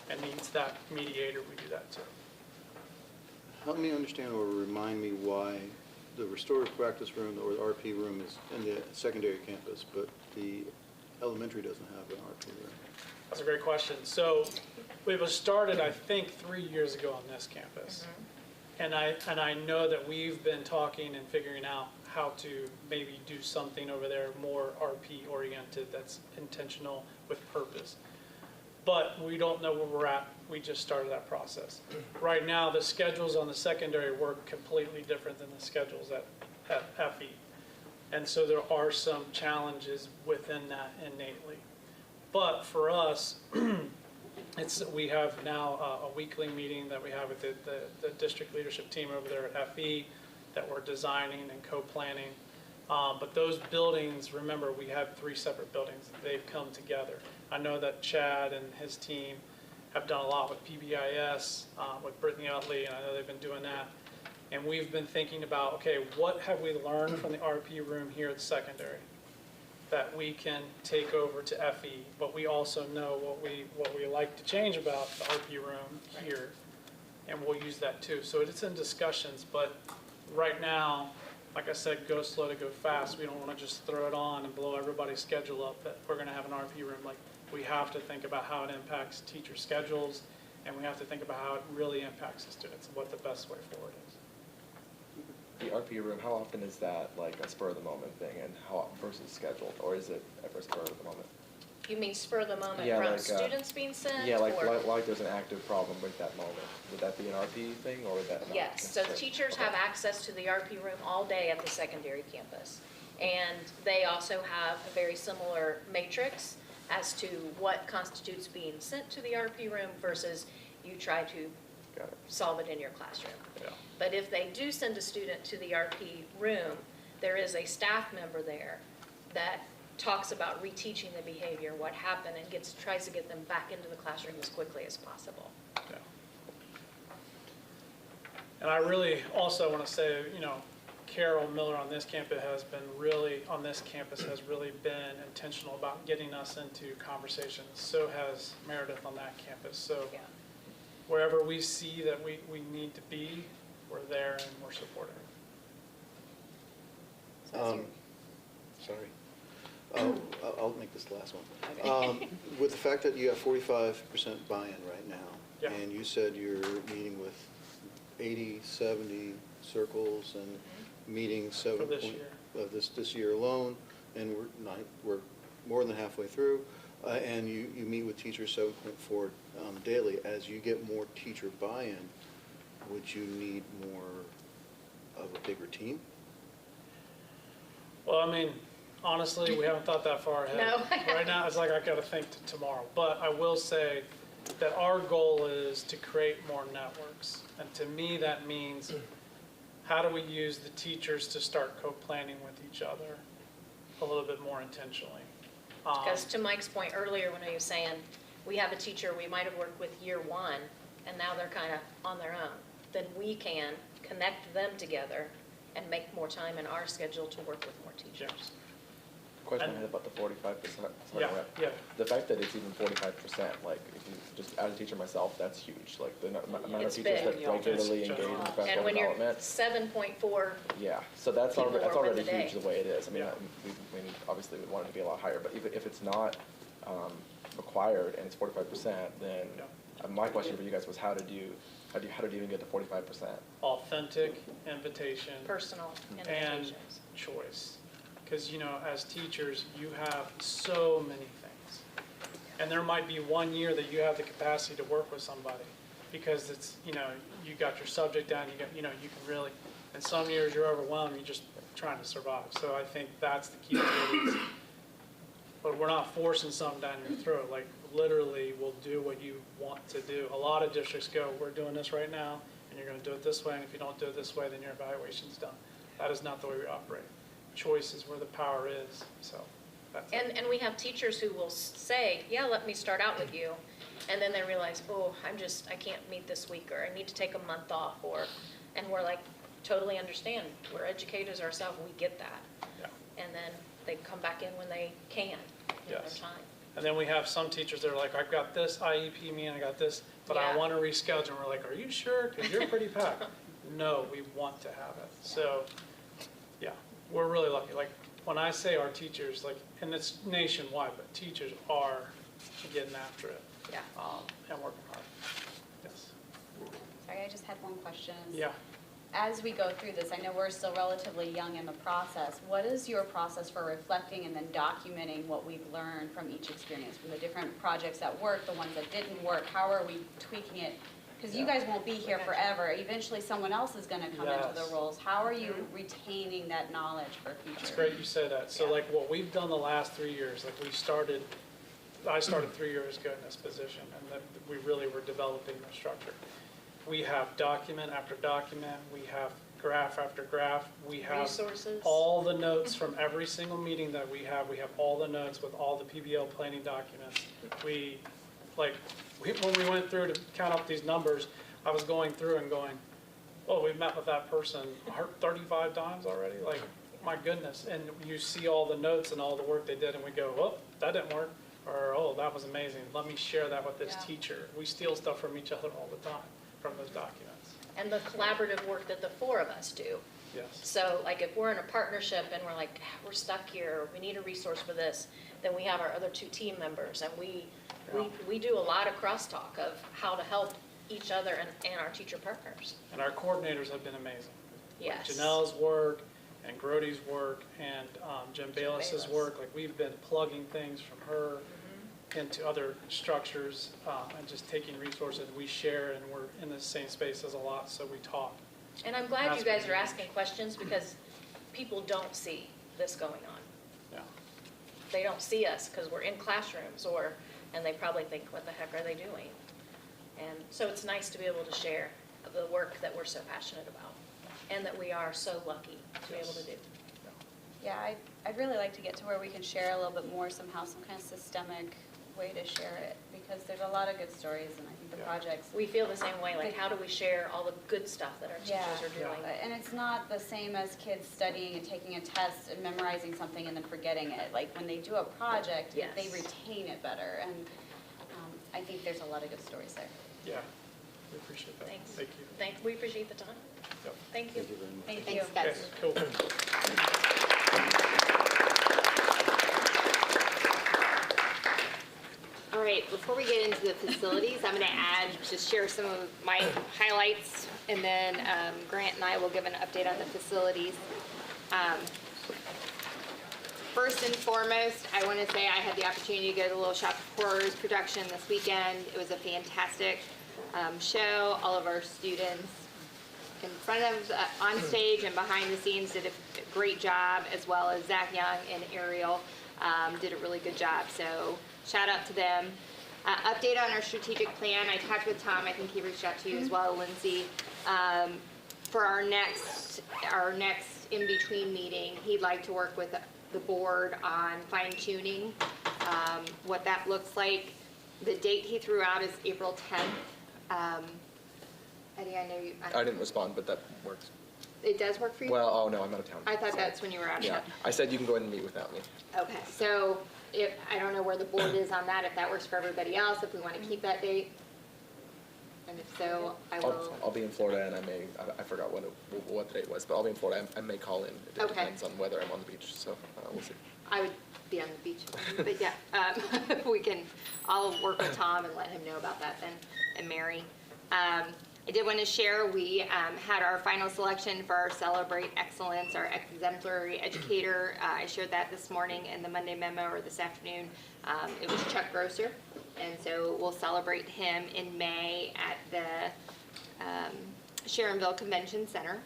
and needs that mediator, we do that too. Help me understand or remind me why the restorative practice room or the RP room is in the secondary campus, but the elementary doesn't have an RP room. That's a great question. So it was started, I think, 3 years ago on this campus. And I know that we've been talking and figuring out how to maybe do something over there more RP oriented that's intentional with purpose. But we don't know where we're at. We just started that process. Right now, the schedules on the secondary work completely different than the schedules at FE. And so there are some challenges within that innately. But for us, we have now a weekly meeting that we have with the district leadership team over there at FE that we're designing and co-planning. But those buildings, remember, we have 3 separate buildings. They've come together. I know that Chad and his team have done a lot with PBIS, with Brittany Utley, and I know they've been doing that. And we've been thinking about, okay, what have we learned from the RP room here at the secondary that we can take over to FE, but we also know what we like to change about the RP room here, and we'll use that too. So it's in discussions, but right now, like I said, go slow to go fast. We don't want to just throw it on and blow everybody's schedule up that we're going to have an RP room. Like, we have to think about how it impacts teacher schedules, and we have to think about how it really impacts the students and what the best way forward is. The RP room, how often is that like a spur of the moment thing, and how versus scheduled, or is it ever spur of the moment? You mean spur of the moment Yeah, from like, students being sent? Yeah, like or- there's an active problem with that moment. Would that be an RP thing, or would that not? Yes, so necessarily? teachers Okay. have access to the RP room all day at the secondary campus. And they also have a very similar matrix as to what constitutes being sent to the RP room versus you try to Got it. solve it in your classroom. Yeah. But if they do send a student to the RP room, there is a staff member there that talks about reteaching the behavior, what happened, and tries to get them back into the classroom as quickly as possible. Yeah. And I really also want to say, Carol Miller on this campus has really been intentional about getting us into conversations. So has Meredith on that campus. So Yeah. wherever we see that we need to be, we're there and we're supporting. Sorry. I'll make this the last one. With the fact that you have 45% buy-in right now, Yeah. and you said you're meeting with 80, 70 circles and meeting For this year. of this year alone, and we're more than halfway through, and you meet with teachers 7.4 daily. As you get more teacher buy-in, would you need more of a bigger team? Well, I mean, honestly, we haven't thought that far ahead. No. Right now, it's like I gotta think to tomorrow. But I will say that our goal is to create more networks. And to me, that means how do we use the teachers to start co-planning with each other a little bit more intentionally? Because to Mike's point earlier, when he was saying, we have a teacher we might have worked with year one, and now they're kind of on their own, then we can connect them together and make more time in our schedule to work with more teachers. Question I had about the 45%. Sorry, Yeah, Rep. yeah. The fact that it's even 45%, like, if you just, as a teacher myself, that's huge. Like, the amount of It's teachers big. that regularly It's engage in general. professional And when you're development. 7.4, Yeah, so that's people already, work with the huge day. the way it is. I mean, Yeah. we obviously would want it to be a lot higher, but even if it's not required and it's 45%, then Yeah. my question for you guys was how do you even get to 45%? Authentic invitation personal and invitations. choice. Because, as teachers, you have so many things. And there might be one year that you have the capacity to work with somebody because it's, you got your subject down, you can really, and some years you're overwhelmed, you're just trying to survive. So I think that's the key to it is, but we're not forcing something down your throat. Like, literally, we'll do what you want to do. A lot of districts go, we're doing this right now, and you're going to do it this way, and if you don't do it this way, then your evaluation's done. That is not the way we operate. Choice is where the power is, so that's it. And we have teachers who will say, yeah, let me start out with you. And then they realize, oh, I can't meet this week, or I need to take a month off, and we're like, totally understand. We're educators ourselves, we get that. Yeah. And then they come back in when they can, in their Yes. time. And then we have some teachers that are like, I've got this IEP meeting, I got this, but I Yeah. want to reschedule. And we're like, are you sure? Because you're pretty packed. No, we want to have it. So, yeah, we're really lucky. Like, when I say our teachers, like, and it's nationwide, but teachers are getting after it. Yeah. And working hard. Yes. Sorry, I just had one question. Yeah. As we go through this, I know we're still relatively young in the process. What is your process for reflecting and then documenting what we've learned from each experience, from the different projects that worked, the ones that didn't work? How are we tweaking it? Because you guys won't be here forever. Eventually, someone else is going to come into the Yes. roles. How are you retaining that knowledge for future? It's great you say that. So Yeah. like what we've done the last 3 years, like I started 3 years ago in this position, and that we really were developing the structure. We have document after document, we have graph after graph, we have Resources. all the notes from every single meeting that we have all the notes with all the PBL planning documents. When we went through to count up these numbers, I was going through and going, oh, we've met with that person 35 times already? Like, my goodness. And you see all the notes and all the work they did, and we go, oh, that didn't work. Or, oh, that was amazing. Let me share that with this Yeah. teacher. We steal stuff from each other all the time, from those documents. And the collaborative work that the four of us do. Yes. So like if we're in a partnership and we're like, we're stuck here, or we need a resource for this, then we have our other two team members, and we do a lot of crosstalk of how to help each other and our teacher partners. And our coordinators have been amazing. Yes. Janelle's work and Grody's work and Jim Bayless's Bayless. work, like we've been plugging things from her into other structures and just taking resources we share, and we're in the same spaces a lot, so we talk. And I'm glad That's you guys been are huge. asking questions, because people don't see this going on. Yeah. They don't see us because we're in classrooms, and they probably think, what the heck are they doing? And so it's nice to be able to share the work that we're so passionate about, and that we are so lucky to be able to do. Yeah, I'd really like to get to where we can share a little bit more somehow, some kind of systemic way to share it, because there's a lot of good stories, and I think the Yeah. projects. We feel the same way, like how do we share all the good stuff that our Yeah. teachers are doing? And it's not the same as kids studying and taking a test and memorizing something and then forgetting it. Like, when they do a project, Yes. they retain it better, and I think there's a lot of good stories there. Yeah, we appreciate that. Thanks. Thank you. We appreciate the time. Yep. Thank you. Thank you. Thanks, guys. Okay, cool. All right, before we get into the facilities, I'm going to just share some of my highlights, and then Grant and I will give an update on the facilities. First and foremost, I want to say I had the opportunity to go to the Little Shop of Horrors production this weekend. It was a fantastic show. All of our students in front of, on stage and behind the scenes did a great job, as well as Zach Young and Ariel did a really good job. So shout out to them. Update on our strategic plan. I talked with Tom. I think he reached out to you as well, Lindsay. For our next in-between meeting, he'd like to work with the board on fine-tuning what that looks like. The date he threw out is April 10th. Eddie, I know you. I didn't respond, but that works. It does work for you? Well, oh no, I'm out of town. I thought that's when you were out of Yeah, town. I said you can go ahead and meet without me. Okay, so I don't know where the board is on that, if that works for everybody else, if we want to keep that date. And if so, I will. I'll be in Florida, and I forgot what the date was, but I'll be in Florida. I may call in. It Okay. depends on whether I'm on the beach, so we'll see. I would be on the beach, but yeah, I'll work with Tom and let him know about that then, and Mary. I did want to share, we had our final selection for our Celebrate Excellence, our exemplary educator. I shared that this morning in the Monday memo, or this afternoon. It was Chuck Grosser, and so we'll celebrate him in May at the Sharonville Convention Center.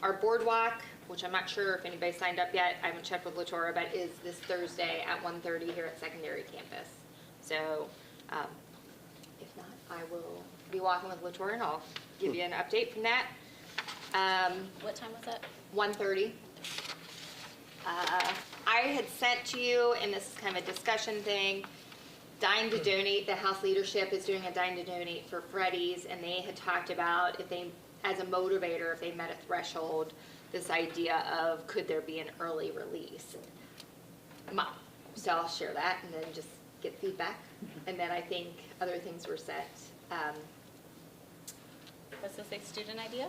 Our boardwalk, which I'm not sure if anybody signed up yet, I haven't checked with LaTora, but is this Thursday at 1:30 here at Secondary Campus. So if not, I will be walking with LaTora, and I'll give you an update from that. What time was that? 1:30. I had sent to you, and this is kind of a discussion thing, Dine to Donate. The House leadership is doing a Dine to Donate for Freddy's, and they had talked about, if they, as a motivator, if they met a threshold, this idea of could there be an early release. So I'll share that and then just get feedback. And then I think other things were set. Was this a student idea?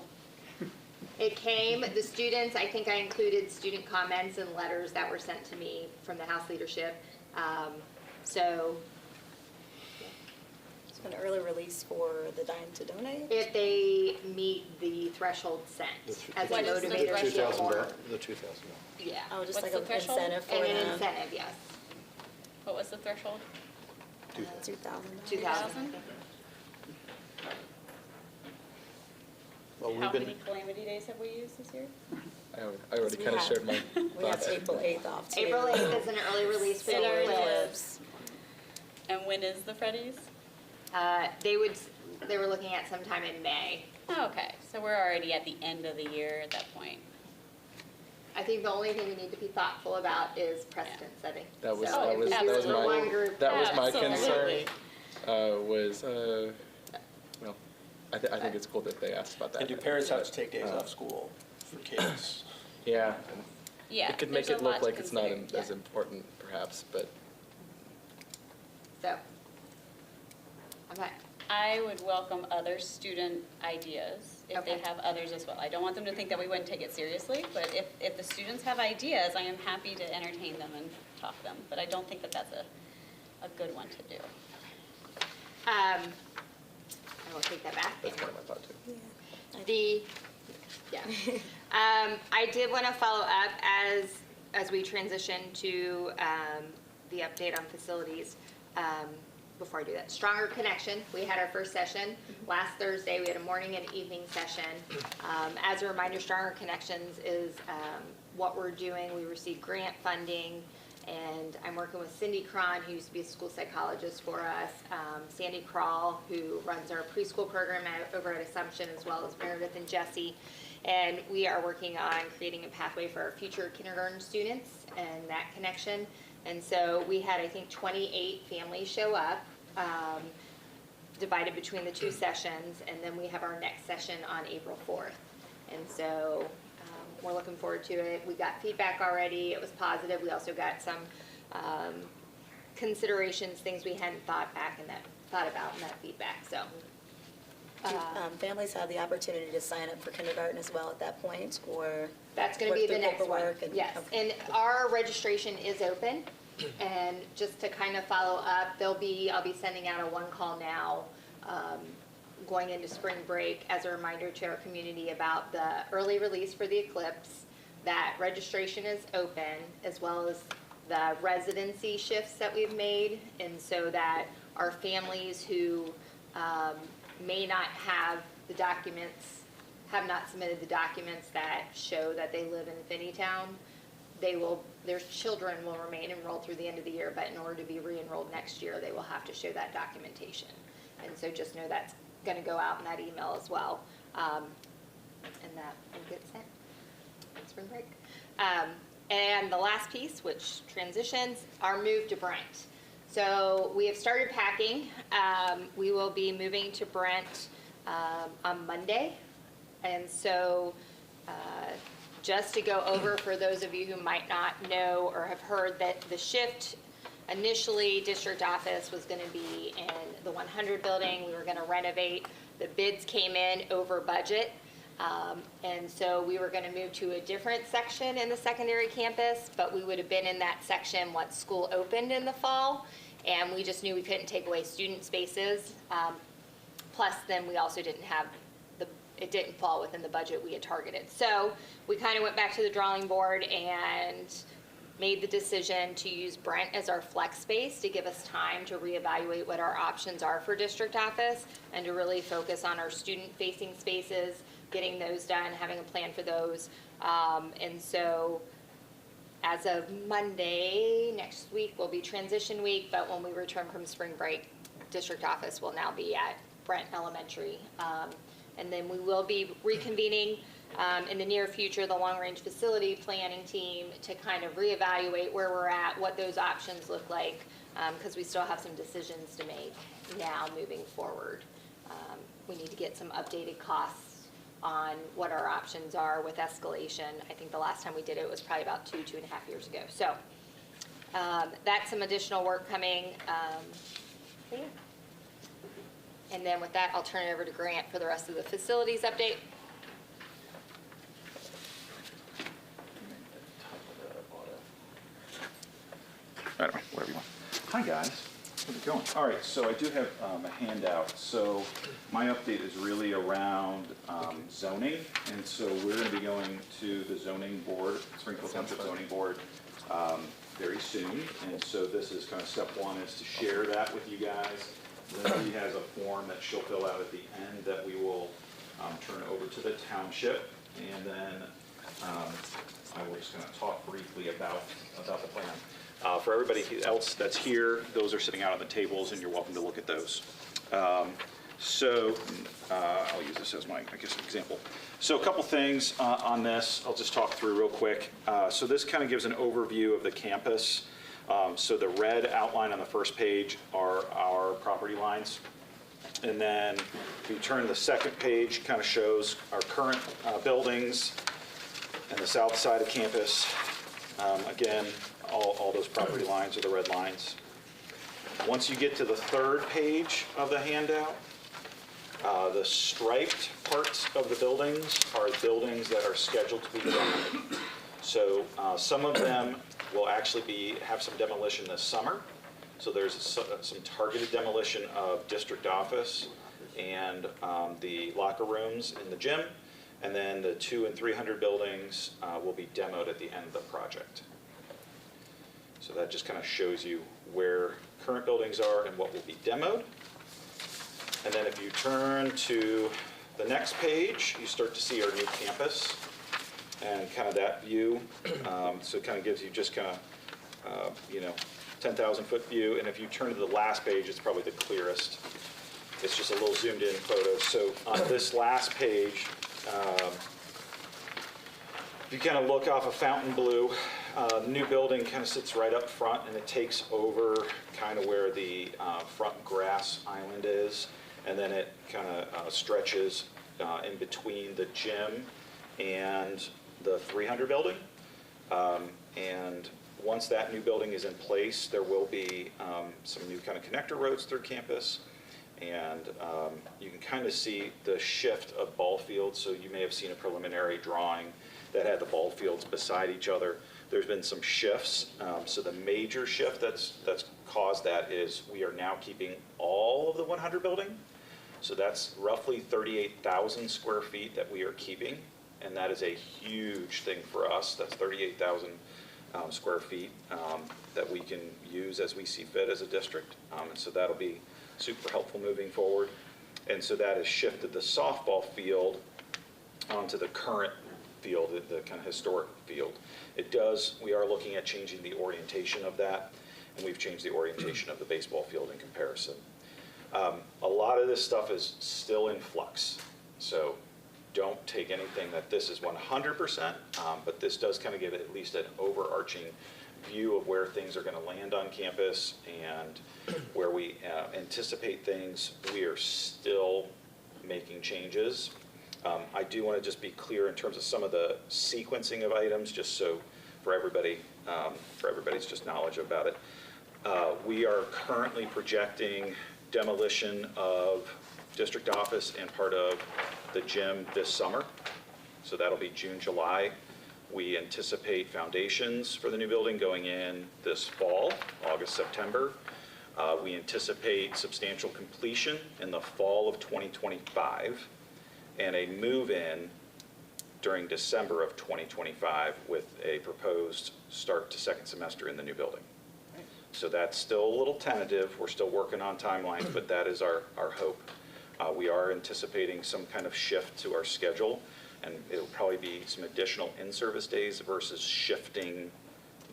It came, the students, I think I included student comments and letters that were sent to me from the House leadership. So It's an early release for the Dine to Donate. if they meet the threshold set as a What is the motivator to get threshold? more. The $2,000. Yeah, Oh, just What's like the an threshold? incentive for and an them. incentive, yes, What was the threshold? $2,000. 2,000. Well, How many calamity days have we used this year? I already We kind of have- shared my We have thoughts. April 8th off too. April 8th is an early release for An the early eclipse. And when is the Freddy's? They were looking at sometime in May. Oh, okay, so we're already at the end of the year at that point. I think the only thing we need to be thoughtful about is precedent setting. That was So that if was we that do it was for my one group, that was my Absolutely. concern. Well, I think it's cool that they asked about that. And do parents have to take days off school for kids? Yeah. Yeah. It could make there's it a lot look to like it's not consider. as important, perhaps, but So, okay. I would welcome other student ideas if they Okay. have others as well. I don't want them to think that we wouldn't take it seriously, but if the students have ideas, I am happy to entertain them and talk them. But I don't think that that's a good one to do. I will take that back. that's kind of my thought too. I did want to follow up as we transition to the update on facilities. Before I do that, Stronger Connection. We had our first session last Thursday. We had a morning and evening session. As a reminder, Stronger Connections is what we're doing. We received grant funding, and I'm working with Cindy Cron, who used to be a school psychologist for us, Sandy Crawl, who runs our preschool program over at Assumption, as well as Meredith and Jesse. And we are working on creating a pathway for our future kindergarten students and that connection. And so we had, I think, 28 families show up, divided between the two sessions, and then we have our next session on April 4th. And so we're looking forward to it. We got feedback already. It was positive. We also got some considerations, things we hadn't thought about in that feedback. So Do families have the opportunity to sign up for kindergarten as well at that point, or? that's going to work be the through next one. paperwork and- Yes, okay. and our registration is open. And just to kind of follow up, I'll be sending out a one call now, going into spring break as a reminder to our community about the early release for the eclipse, that registration is open, as well as the residency shifts that we've made, and so that our families who may not have the documents, have not submitted the documents that show that they live in Finneytown, their children will remain enrolled through the end of the year, but in order to be re-enrolled next year, they will have to show that documentation. And so just know that's going to go out in that email as well. And that will get sent on spring break. And the last piece, which transitions, our move to Brent. So we have started packing. We will be moving to Brent on Monday. And so just to go over for those of you who might not know or have heard that the shift, initially district office was going to be in the 100 building. We were going to renovate. The bids came in over budget. And so we were going to move to a different section in the secondary campus, but we would have been in that section once school opened in the fall. And we just knew we couldn't take away student spaces. Plus then we also didn't have it didn't fall within the budget we had targeted. So we kind of went back to the drawing board and made the decision to use Brent as our flex space to give us time to reevaluate what our options are for district office and to really focus on our student-facing spaces, getting those done, having a plan for those. And so as of Monday, next week will be transition week, but when we return from spring break, district office will now be at Brent Elementary. And then we will be reconvening in the near future the long-range facility planning team to kind of reevaluate where we're at, what those options look like, because we still have some decisions to make now moving forward. We need to get some updated costs on what our options are with escalation. I think the last time we did it was probably about 2.5 years ago. So that's some additional work coming. Yeah. And then with that, I'll turn it over to Grant for the rest of the facilities update. I don't know, whatever you want. Hi, guys. How's it going? All right, so I do have a handout. So my update is really around zoning. And so we're going to be going to the zoning board, Springfield Township Zoning Board, very soon. And so this is kind of step one, is to share that with you guys. Lindsay has a form that she'll fill out at the end that we will turn over to the township. And then I will just kind of talk briefly about the plan. For everybody else that's here, those are sitting out on the tables, and you're welcome to look at those. So I'll use this as my, example. So a couple things on this I'll just talk through real quick. So this kind of gives an overview of the campus. So the red outline on the first page are our property lines. And then if you turn to the second page, kind of shows our current buildings and the south side of campus. Again, all those property lines are the red lines. Once you get to the third page of the handout, the striped parts of the buildings are buildings that are scheduled to be demoed. So some of them will actually have some demolition this summer. So there's some targeted demolition of district office and the locker rooms in the gym. And then the 200 and 300 buildings will be demoed at the end of the project. So that just kind of shows you where current buildings are and what will be demoed. And then if you turn to the next page, you start to see our new campus and kind of that view. So it kind of gives you just kind of, 10,000 foot view. And if you turn to the last page, it's probably the clearest. It's just a little zoomed in photo. So on this last page, if you kind of look off of Fountain Blue, new building kind of sits right up front, and it takes over kind of where the front grass island is, and then it kind of stretches in between the gym and the 300 building. And once that new building is in place, there will be some new kind of connector roads through campus. And you can kind of see the shift of ball fields. So you may have seen a preliminary drawing that had the ball fields beside each other. There's been some shifts. So the major shift that's caused that is we are now keeping all of the 100 building. So that's roughly 38,000 square feet that we are keeping. And that is a huge thing for us. That's 38,000 square feet that we can use as we see fit as a district. And so that'll be super helpful moving forward. And so that has shifted the softball field onto the current field, the kind of historic field. We are looking at changing the orientation of that, and we've changed the orientation of the baseball field in comparison. A lot of this stuff is still in flux, so don't take anything that this is 100%, but this does kind of give it at least an overarching view of where things are going to land on campus and where we anticipate things. We are still making changes. I do want to just be clear in terms of some of the sequencing of items, just so for everybody's just knowledge about it. We are currently projecting demolition of district office and part of the gym this summer. So that'll be June, July. We anticipate foundations for the new building going in this fall, August, September. We anticipate substantial completion in the fall of 2025 and a move-in during December of 2025 with a proposed start to second semester in the new building. So that's still a little tentative. We're still working on timelines, but that is our hope. We are anticipating some kind of shift to our schedule, and it'll probably be some additional in-service days versus shifting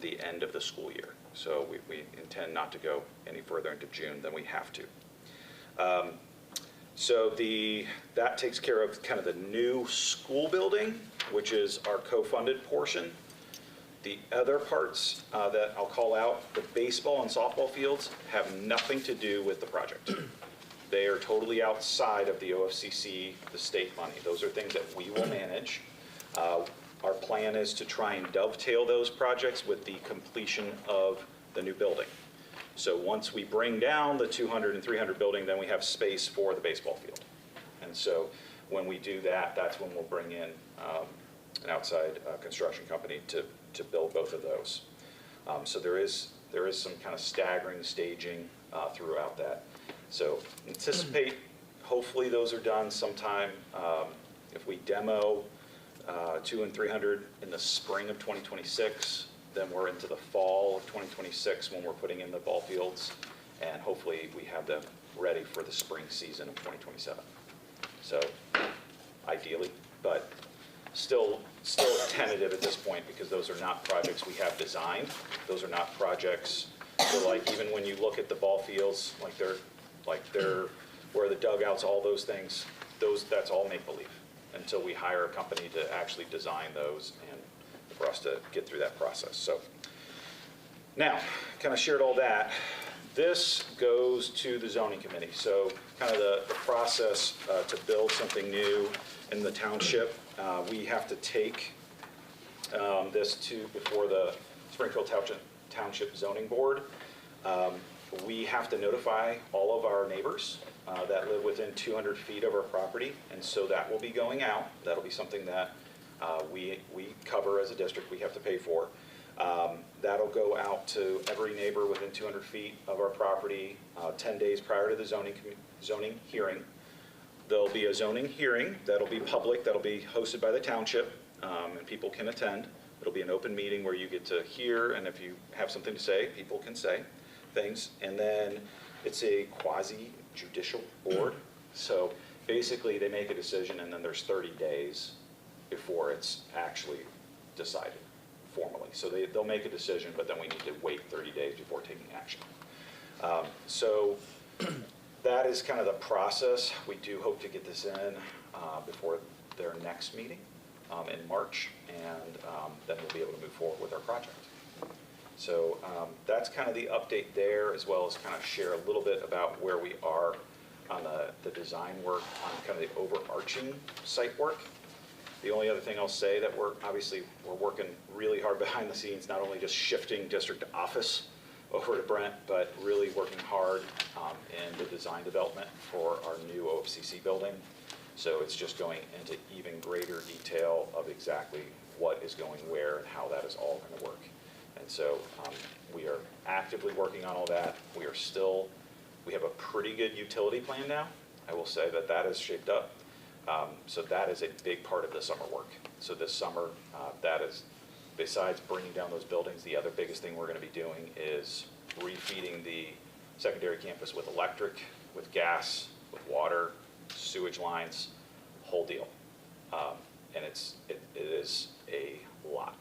the end of the school year. So we intend not to go any further into June than we have to. So that takes care of kind of the new school building, which is our co-funded portion. The other parts that I'll call out, the baseball and softball fields, have nothing to do with the project. They are totally outside of the OFCC, the state money. Those are things that we will manage. Our plan is to try and dovetail those projects with the completion of the new building. So once we bring down the 200 and 300 building, then we have space for the baseball field. And so when we do that, that's when we'll bring in an outside construction company to build both of those. So there is some kind of staggering staging throughout that. So anticipate, hopefully those are done sometime. If we demo 200 and 300 in the spring of 2026, then we're into the fall of 2026 when we're putting in the ball fields, and hopefully we have them ready for the spring season of 2027. So ideally, but still tentative at this point because those are not projects we have designed. Those are not projects, so like even when you look at the ball fields, like they're where the dugouts, all those things, that's all make-believe until we hire a company to actually design those and for us to get through that process. So now, kind of shared all that. This goes to the zoning committee. So kind of the process to build something new in the township, we have to take this before the Springfield Township Zoning Board. We have to notify all of our neighbors that live within 200 feet of our property, and so that will be going out. That'll be something that we cover as a district, we have to pay for. That'll go out to every neighbor within 200 feet of our property 10 days prior to the zoning hearing. There'll be a zoning hearing that'll be public, that'll be hosted by the township, and people can attend. It'll be an open meeting where you get to hear, and if you have something to say, people can say things. And then it's a quasi-judicial board. So basically they make a decision and then there's 30 days before it's actually decided formally. So they'll make a decision, but then we need to wait 30 days before taking action. So that is kind of the process. We do hope to get this in before their next meeting. in March, and then we'll be able to move forward with our project. So that's kind of the update there, as well as kind of share a little bit about where we are on the design work, on kind of the overarching site work. The only other thing I'll say that we're working really hard behind the scenes, not only just shifting district office over to Brent, but really working hard in the design development for our new OFCC building. So it's just going into even greater detail of exactly what is going where and how that is all going to work. And so we are actively working on all that. We have a pretty good utility plan now. I will say that is shaped up. So that is a big part of the summer work. So this summer, that is, besides bringing down those buildings, the other biggest thing we're going to be doing is refeeding the secondary campus with electric, with gas, with water, sewage lines, whole deal. And it is a lot.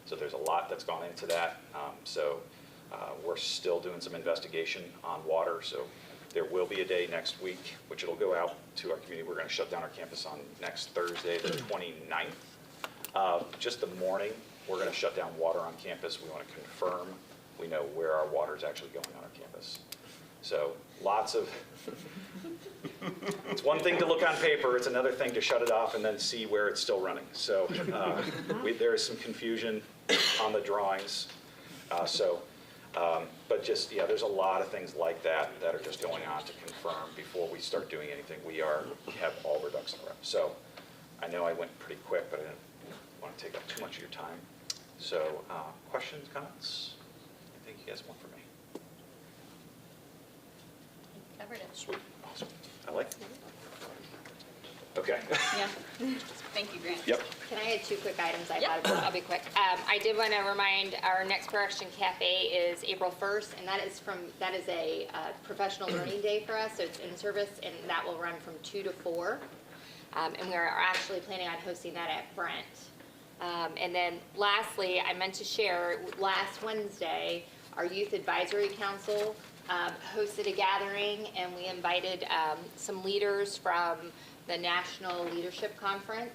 So there's a lot that's gone into that. We're still doing some investigation on water. So there will be a day next week, which it'll go out to our community. We're going to shut down our campus on next Thursday, the 29th. Just the morning, we're going to shut down water on campus. We want to confirm we know where our water is actually going on our campus. So lots of, it's one thing to look on paper, it's another thing to shut it off and then see where it's still running. So there is some confusion on the drawings. But just, yeah, there's a lot of things like that that are just going on to confirm before we start doing anything. We have all our ducks in a row. So I know I went pretty quick, but I didn't want to take up too much of your time. So questions, comments? I think you guys have one for me. Covered it. Sweet, awesome. I like it. Okay. Yeah. Thank you, Grant. Yep. Can I add two quick items? Yep. I'll be quick. I did want to remind our next Production Cafe is April 1st, and that is a professional learning day for us. So it's in service, and that will run from 2 to 4. And we are actually planning on hosting that at Brent. And then lastly, I meant to share, last Wednesday, our Youth Advisory Council hosted a gathering, and we invited some leaders from the National Leadership Conference,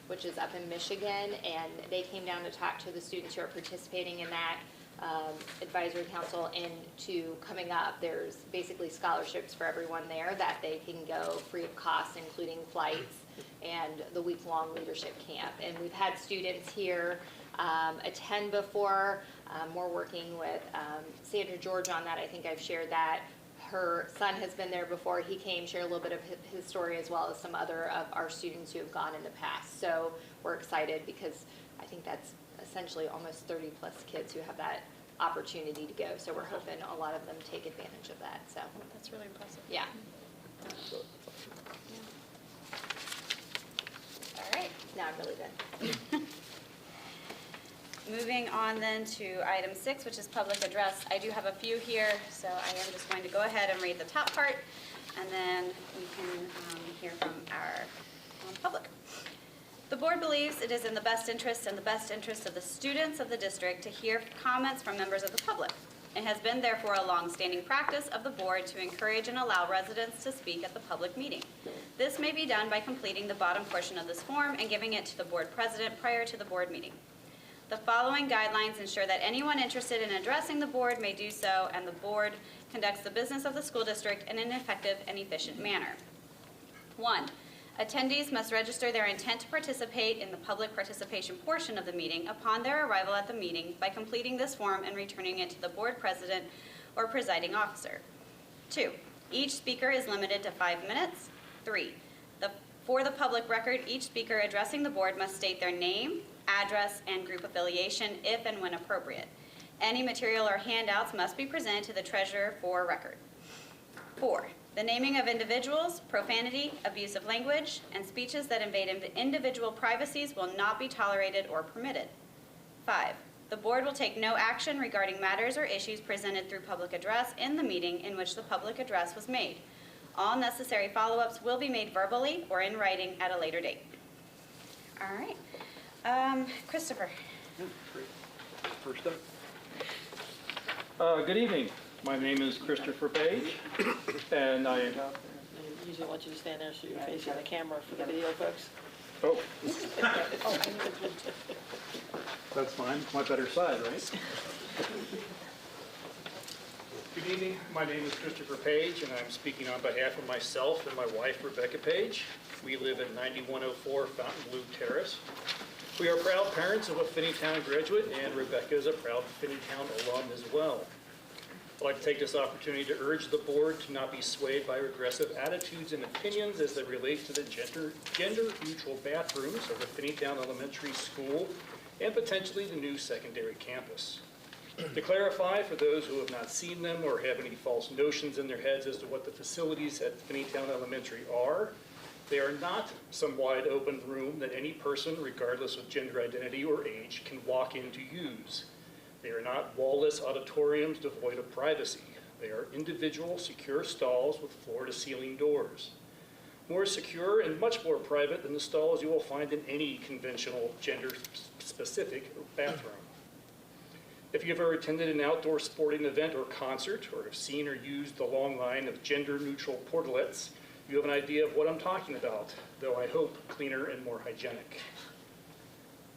which is up in Michigan, and they came down to talk to the students who are participating in that advisory council. And coming up, there's basically scholarships for everyone there that they can go free of cost, including flights and the week-long leadership camp. And we've had students here attend before. We're working with Sandra George on that. I think I've shared that. Her son has been there before. He came, shared a little bit of his story, as well as some other of our students who have gone in the past. So we're excited because I think that's essentially almost 30 plus kids who have that opportunity to go. So we're hoping a lot of them take advantage of that. So That's really impressive. yeah. All right, now I'm really done. Moving on then to item 6, which is public address. I do have a few here, so I am just going to go ahead and read the top part, and then we can hear from our public. The board believes it is in the best interest and the best interest of the students of the district to hear comments from members of the public. It has been therefore a long-standing practice of the board to encourage and allow residents to speak at the public meeting. This may be done by completing the bottom portion of this form and giving it to the board president prior to the board meeting. The following guidelines ensure that anyone interested in addressing the board may do so, and the board conducts the business of the school district in an effective and efficient manner. 1, attendees must register their intent to participate in the public participation portion of the meeting upon their arrival at the meeting by completing this form and returning it to the board president or presiding officer. 2, each speaker is limited to 5 minutes. 3, for the public record, each speaker addressing the board must state their name, address, and group affiliation if and when appropriate. Any material or handouts must be presented to the treasurer for record. 4, the naming of individuals, profanity, abusive language, and speeches that invade individual privacies will not be tolerated or permitted. 5, the board will take no action regarding matters or issues presented through public address in the meeting in which the public address was made. All necessary follow-ups will be made verbally or in writing at a later date. All right. Christopher. First up. Good evening. My name is Christopher Page, and I Usually I want you to stand there so you're facing the camera for the video folks. Oh. That's fine, my better side, right? Good evening, my name is Christopher Page, and I'm speaking on behalf of myself and my wife, Rebecca Page. We live at 9104 Fountainblue Terrace. We are proud parents of a Finneytown graduate, and Rebecca is a proud Finneytown alum as well. I'd like to take this opportunity to urge the board to not be swayed by regressive attitudes and opinions as they relate to the gender-neutral bathrooms of the Finneytown Elementary School and potentially the new secondary campus. To clarify, for those who have not seen them or have any false notions in their heads as to what the facilities at Finneytown Elementary are, they are not some wide open room that any person, regardless of gender identity or age, can walk in to use. They are not wall-less auditoriums devoid of privacy. They are individual, secure stalls with floor-to-ceiling doors. More secure and much more private than the stalls you will find in any conventional gender-specific bathroom. If you've ever attended an outdoor sporting event or concert, or have seen or used the long line of gender-neutral portalettes, you have an idea of what I'm talking about, though I hope cleaner and more hygienic.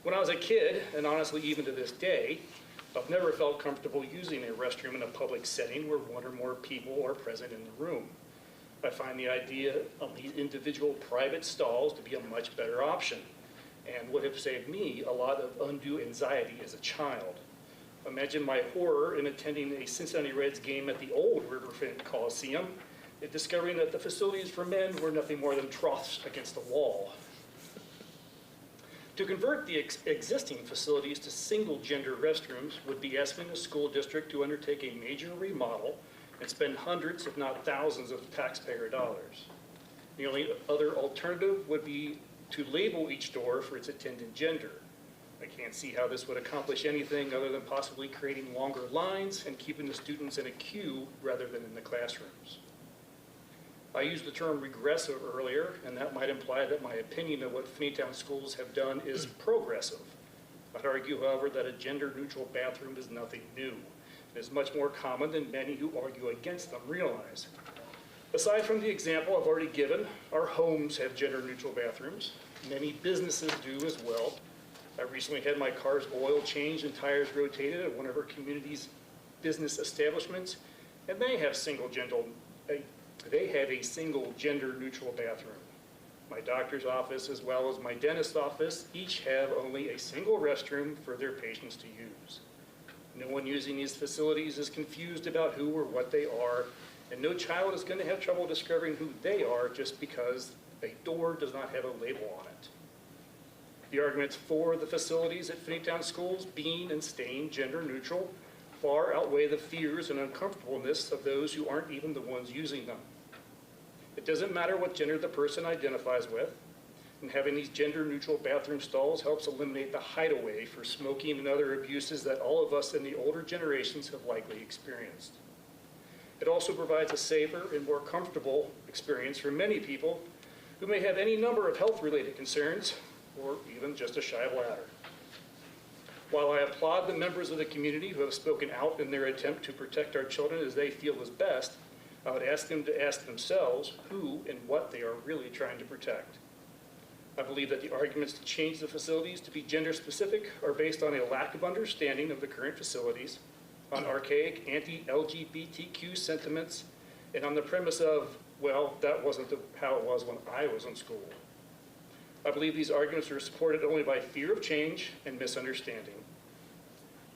When I was a kid, and honestly even to this day, I've never felt comfortable using a restroom in a public setting where one or more people are present in the room. I find the idea of these individual private stalls to be a much better option, and would have saved me a lot of undue anxiety as a child. Imagine my horror in attending a Cincinnati Reds game at the old Riverfront Coliseum and discovering that the facilities for men were nothing more than troughs against the wall. To convert the existing facilities to single-gender restrooms would be asking the school district to undertake a major remodel and spend hundreds, if not thousands, of taxpayer dollars. The only other alternative would be to label each door for its attendant gender. I can't see how this would accomplish anything other than possibly creating longer lines and keeping the students in a queue rather than in the classrooms. I used the term regressive earlier, and that might imply that my opinion of what Finneytown schools have done is progressive. I'd argue, however, that a gender-neutral bathroom is nothing new. It is much more common than many who argue against them realize. Aside from the example I've already given, our homes have gender-neutral bathrooms. Many businesses do as well. I recently had my car's oil changed and tires rotated at one of our community's business establishments, and they have a single gender-neutral bathroom. My doctor's office, as well as my dentist's office, each have only a single restroom for their patients to use. No one using these facilities is confused about who or what they are, and no child is going to have trouble discovering who they are just because a door does not have a label on it. The arguments for the facilities at Finneytown schools being and staying gender neutral far outweigh the fears and uncomfortableness of those who aren't even the ones using them. It doesn't matter what gender the person identifies with, and having these gender-neutral bathroom stalls helps eliminate the hideaway for smoking and other abuses that all of us in the older generations have likely experienced. It also provides a safer and more comfortable experience for many people who may have any number of health-related concerns, or even just a shy bladder. While I applaud the members of the community who have spoken out in their attempt to protect our children as they feel is best, I would ask them to ask themselves who and what they are really trying to protect. I believe that the arguments to change the facilities to be gender-specific are based on a lack of understanding of the current facilities, on archaic anti-LGBTQ sentiments, and on the premise of, well, that wasn't how it was when I was in school. I believe these arguments are supported only by fear of change and misunderstanding.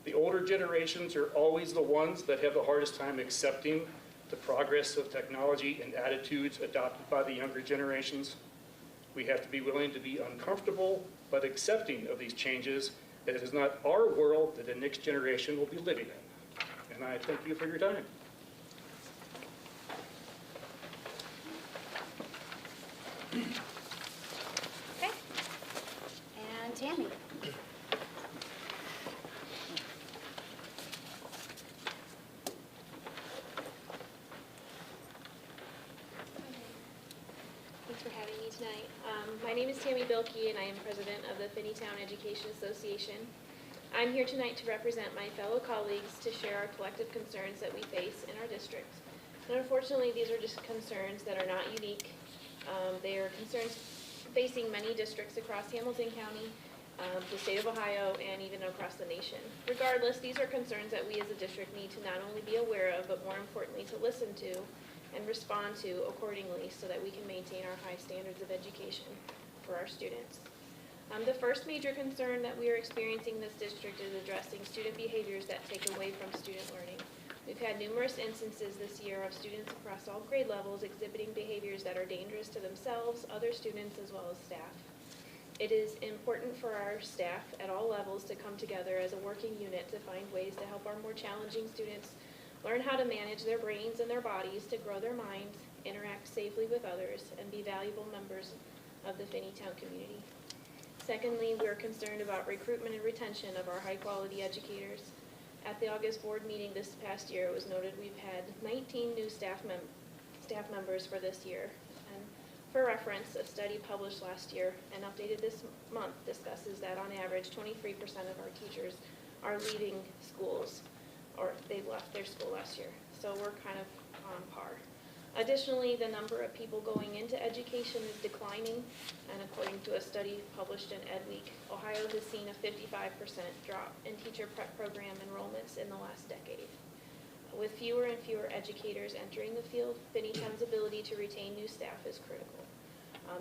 The older generations are always the ones that have the hardest time accepting the progress of technology and attitudes adopted by the younger generations. We have to be willing to be uncomfortable but accepting of these changes, as it is not our world that the next generation will be living in. And I thank you for your time. Okay. And Tammy. Thanks for having me tonight. My name is Tammy Bilkey, and I am president of the Finneytown Education Association. I'm here tonight to represent my fellow colleagues to share our collective concerns that we face in our district. And unfortunately, these are just concerns that are not unique. They are concerns facing many districts across Hamilton County, the state of Ohio, and even across the nation. Regardless, these are concerns that we as a district need to not only be aware of, but more importantly, to listen to and respond to accordingly so that we can maintain our high standards of education for our students. The first major concern that we are experiencing in this district is addressing student behaviors that take away from student learning. We've had numerous instances this year of students across all grade levels exhibiting behaviors that are dangerous to themselves, other students, as well as staff. It is important for our staff at all levels to come together as a working unit to find ways to help our more challenging students learn how to manage their brains and their bodies, to grow their minds, interact safely with others, and be valuable members of the Finneytown community. Secondly, we're concerned about recruitment and retention of our high-quality educators. At the August board meeting this past year, it was noted we've had 19 new staff members for this year. And for reference, a study published last year and updated this month discusses that on average 23% of our teachers are leaving schools, or they left their school last year. So we're kind of on par. Additionally, the number of people going into education is declining, and according to a study published in EdWeek, Ohio has seen a 55% drop in teacher prep program enrollments in the last decade. With fewer and fewer educators entering the field, Finneytown's ability to retain new staff is critical.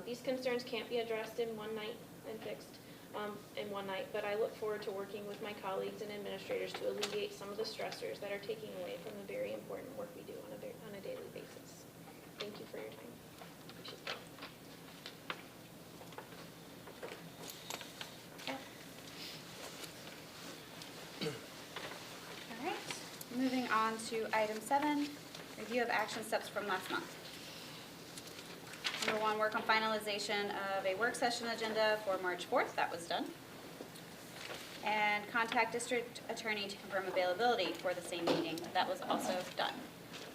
These concerns can't be addressed in one night and fixed in one night, but I look forward to working with my colleagues and administrators to alleviate some of the stressors that are taking away from the very important work we do on a daily basis. Thank you for your time. Appreciate it. All right, moving on to item 7, review of action steps from last month. Number 1, work on finalization of a work session agenda for March 4th. That was done. And contact district attorney to confirm availability for the same meeting. That was also done.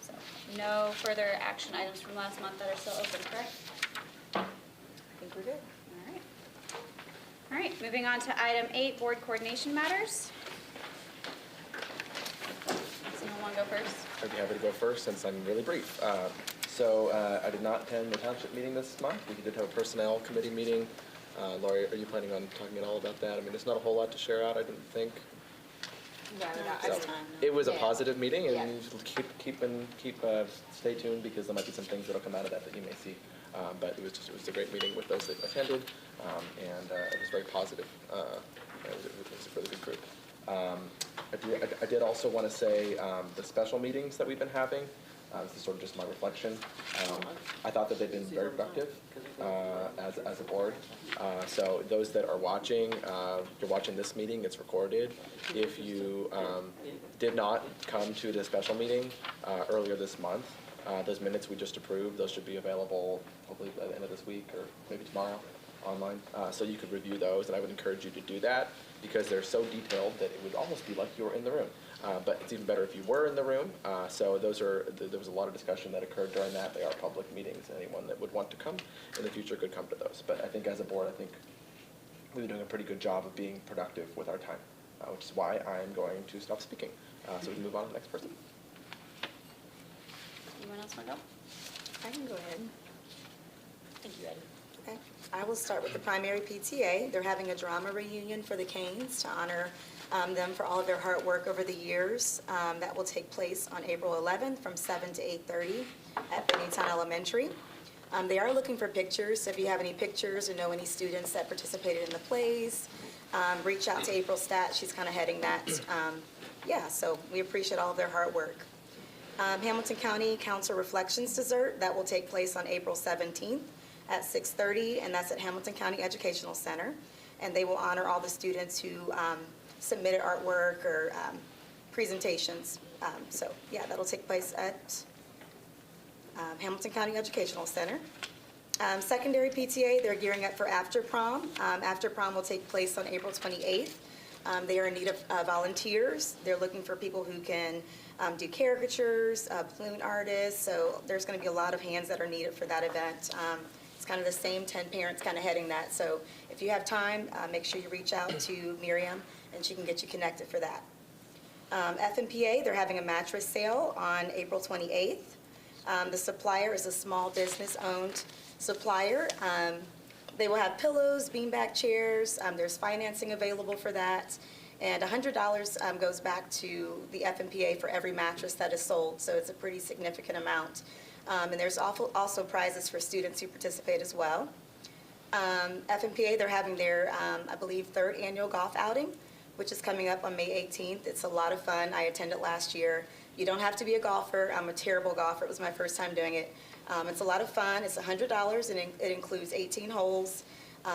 So no further action items from last month that are still open, correct? I think we're good. All right. All right, moving on to item 8, board coordination matters. Someone want to go first? I'd be happy to go first since I'm really brief. I did not attend the township meeting this month. We did have a personnel committee meeting. Lori, are you planning on talking at all about that? I mean, there's not a whole lot to share out, I didn't think. No, not So, this time. it was a Yeah. positive meeting, and Yeah. you stay tuned because there might be some things that'll come out of that you may see. But it was a great meeting with those that attended, and it was very positive. It was a really good group. I did also want to say the special meetings that we've been having. This is sort of just my reflection. I thought that they've been very productive as a board. So those that are watching, you're watching this meeting, it's recorded. If you did not come to the special meeting earlier this month, those minutes we just approved, those should be available hopefully by the end of this week or maybe tomorrow online. So you could review those, and I would encourage you to do that because they're so detailed that it would almost be like you were in the room. But it's even better if you were in the room. So there was a lot of discussion that occurred during that. They are public meetings. Anyone that would want to come in the future could come to those. But I think as a board, I think we've been doing a pretty good job of being productive with our time, which is why I'm going to stop speaking. So we can move on to the next person. Anyone else want to go? I can go ahead. Thank you, Eddie. Okay. I will start with the primary PTA. They're having a drama reunion for the Canes to honor them for all of their hard work over the years. That will take place on April 11th from 7 to 8:30 at Finneytown Elementary. They are looking for pictures, so if you have any pictures or know any students that participated in the plays, reach out to April Stat. She's kind of heading that. So we appreciate all of their hard work. Hamilton County Council Reflections Dessert, that will take place on April 17th at 6:30, and that's at Hamilton County Educational Center. And they will honor all the students who submitted artwork or presentations. That'll take place at Hamilton County Educational Center. Secondary PTA, they're gearing up for After Prom. After Prom will take place on April 28th. They are in need of volunteers. They're looking for people who can do caricatures, balloon artists, so there's going to be a lot of hands that are needed for that event. It's kind of the same 10 parents kind of heading that, so if you have time, make sure you reach out to Miriam and she can get you connected for that. FMPA, they're having a mattress sale on April 28th. The supplier is a small business-owned supplier. They will have pillows, beanbag chairs, there's financing available for that, and $100 goes back to the FMPA for every mattress that is sold, so it's a pretty significant amount. And there's also prizes for students who participate as well. FMPA, they're having their, I believe, third annual golf outing, which is coming up on May 18th. It's a lot of fun. I attended last year. You don't have to be a golfer. I'm a terrible golfer. It was my first time doing it. It's a lot of fun. It's $100, and it includes 18 holes,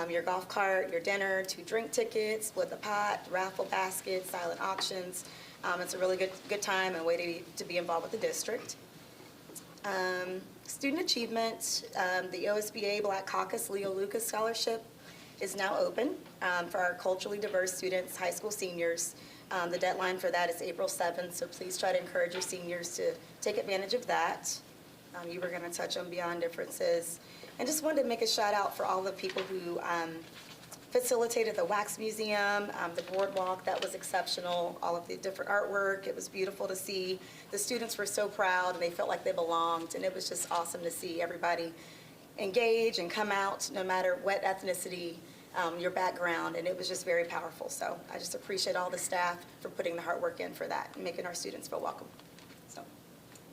your golf cart, your dinner, 2 drink tickets with a pot, raffle basket, silent auctions. It's a really good time and way to be involved with the district. Student achievement, the OSBA Black Caucus Leo Lucas Scholarship is now open for our culturally diverse students, high school seniors. The deadline for that is April 7th, so please try to encourage your seniors to take advantage of that. You were going to touch on Beyond Differences. And just wanted to make a shout out for all the people who facilitated the Wax Museum, the boardwalk. That was exceptional, all of the different artwork. It was beautiful to see. The students were so proud, and they felt like they belonged, and it was just awesome to see everybody engage and come out, no matter what ethnicity, your background, and it was just very powerful. So I just appreciate all the staff for putting the hard work in for that and making our students feel welcome. So,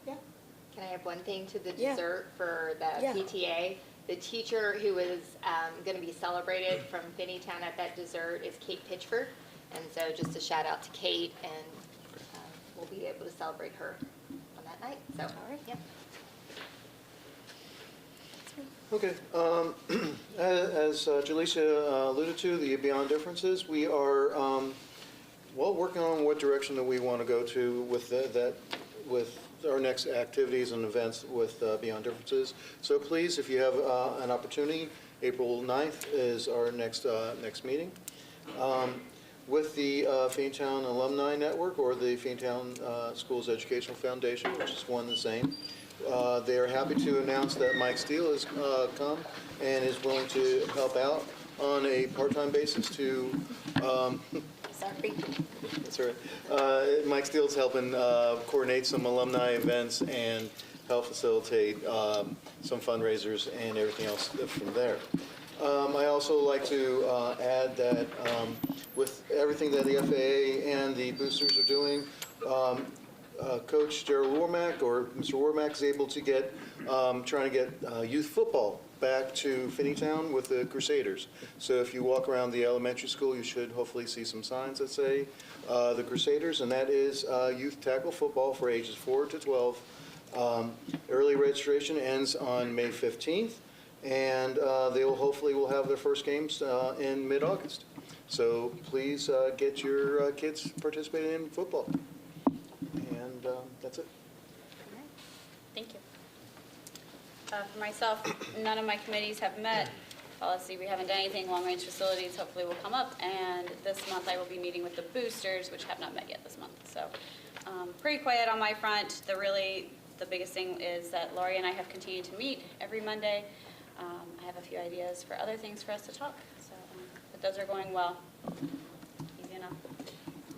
yeah. Can I have one thing to the Yeah. dessert for the Yeah. PTA? The teacher who is going to be celebrated from Finneytown at that dessert is Kate Pitchford. And so just a shout out to Kate, and we'll be able to celebrate her on that night. So, all right, yeah. Okay, as Jaleesa alluded to, the Beyond Differences, we are, working on what direction that we want to go to with with our next activities and events with Beyond Differences. So please, if you have an opportunity, April 9th is our next meeting. With the Finneytown Alumni Network or the Finneytown Schools Educational Foundation, which is one and the same. They are happy to announce that Mike Steele has come and is willing to help out on a part-time basis to, Sorry. that's all right. Mike Steele's helping coordinate some alumni events and help facilitate some fundraisers and everything else from there. I also like to add that with everything that the FAA and the boosters are doing, Coach Gerald Warmack, or Mr. Warmack, is able to get, trying to get youth football back to Finneytown with the Crusaders. So if you walk around the elementary school, you should hopefully see some signs that say the Crusaders, and that is youth tackle football for ages 4 to 12. Early registration ends on May 15th, and they will hopefully will have their first games in mid-August. So please get your kids participating in football. And that's it. Thank you. For myself, none of my committees have met. Policy, we haven't done anything. Long-range facilities hopefully will come up. And this month I will be meeting with the boosters, which have not met yet this month. So pretty quiet on my front. The biggest thing is that Lori and I have continued to meet every Monday. I have a few ideas for other things for us to talk. So, but those are going well. Easy enough.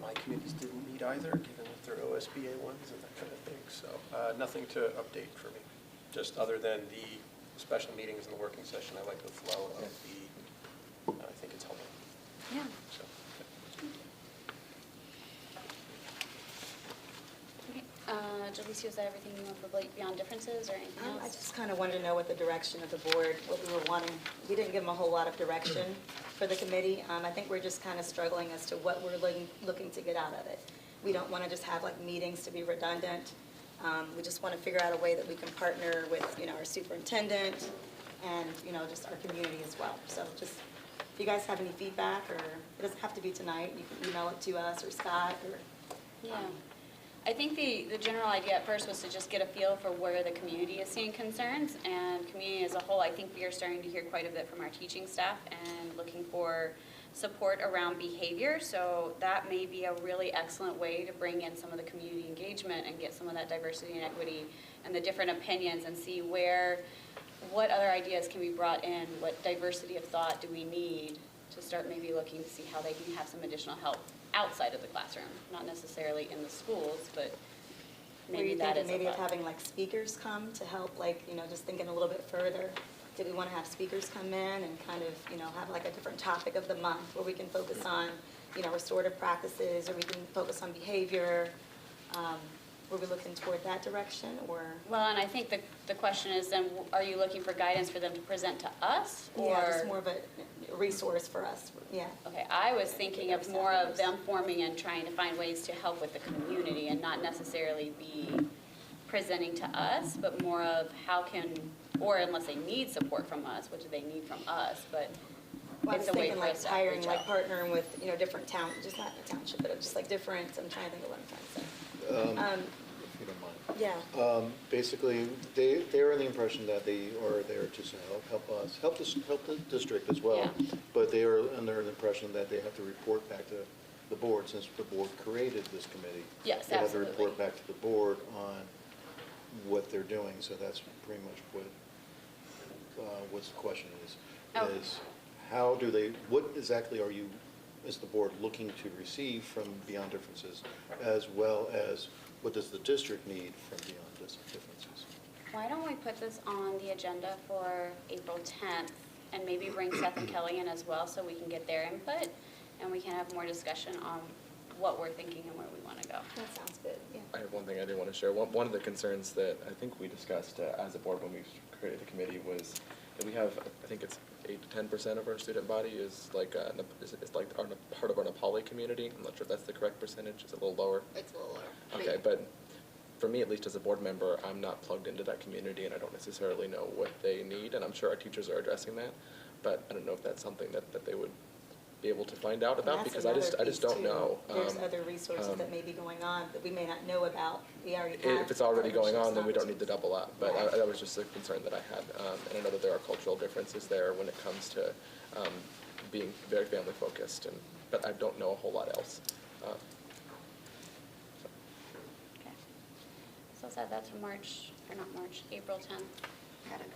My committees didn't meet either, given that they're OSBA ones and that kind of thing. So nothing to update for me, just other than the special meetings and the working session. I like the flow of the, I think it's helpful. Yeah. So, Okay. Jaleesa, is that everything you want for Beyond Differences or anything I else? just kind of wanted to know what the direction of the board, what we were wanting. We didn't give them a whole lot of direction for the committee. I think we're just kind of struggling as to what we're looking to get out of it. We don't want to just have like meetings to be redundant. We just want to figure out a way that we can partner with, our superintendent and, just our community as well. So just, if you guys have any feedback, or it doesn't have to be tonight, you can email it to us or Scott or. Yeah. I think the general idea at first was to just get a feel for where the community is seeing concerns, and community as a whole. I think we are starting to hear quite a bit from our teaching staff and looking for support around behavior. So that may be a really excellent way to bring in some of the community engagement and get some of that diversity and equity and the different opinions, and see what other ideas can be brought in, what diversity of thought do we need to start maybe looking to see how they can have some additional help outside of the classroom, not necessarily in the schools, but maybe that is Maybe a of thought. having like speakers come to help, just thinking a little bit further. did we want to have speakers come in and kind of, have like a different topic of the month where we can focus on, restorative practices, or we can focus on behavior? Were we looking toward that direction, or? Well, and I think the question is then, are you looking for guidance for them to present to us? Or? Yeah, just more of a resource for us, yeah. Okay, I was thinking of more of them forming and trying to find ways to help with the community and not necessarily be presenting to us, but more of how can, or unless they need support from us, what do they need from us, but Well, I it's was a way thinking for like us to hiring, reach like out. partnering with, different town, just not a township, but just like different, I'm trying to think of what I'm trying to say. If you don't mind. Yeah, Basically, they are in the impression that they are there to help us, help the district as well. Yeah. But they are under the impression that they have to report back to the board, since the board created this committee. Yes, They have to absolutely. report back to the board on what they're doing, so that's pretty much what's the question is. Okay. Is how do they, what exactly are you, is the board looking to receive from Beyond Differences, as well as what does the district need from Beyond Differences? Why don't we put this on the agenda for April 10th and maybe bring Seth and Kelly in as well so we can get their input and we can have more discussion on what we're thinking and where we want to go. that sounds good, yeah. I have one thing I do want to share. One of the concerns that I think we discussed as a board when we created the committee was that we have, I think it's 8 to 10% of our student body is like part of our Nepali community. I'm not sure if that's the correct percentage. It's a little lower. It's a little lower. Okay, but for me, at least as a board member, I'm not plugged into that community and I don't necessarily know what they need, and I'm sure our teachers are addressing that, but I don't know if that's something that they would be able to find out about, And that's because I just another don't piece, too. know. There's other resources that may be going on that we may not know about. We already have. If it's already going on, then we don't partnerships. need to double up, but that was just a concern that I had. And I know that there are cultural differences there when it comes to being very family focused, but I don't know a whole lot else. Okay. So let's add that to April 10th. Got it.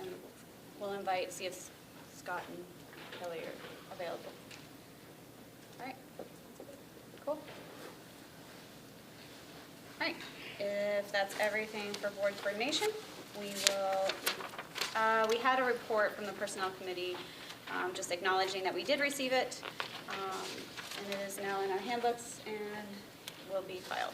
And we'll invite, see if Scott and Kelly are available. All right, cool. All right, if that's everything for board coordination, we will, we had a report from the Personnel Committee just acknowledging that we did receive it, and it is now in our handbooks and will be filed.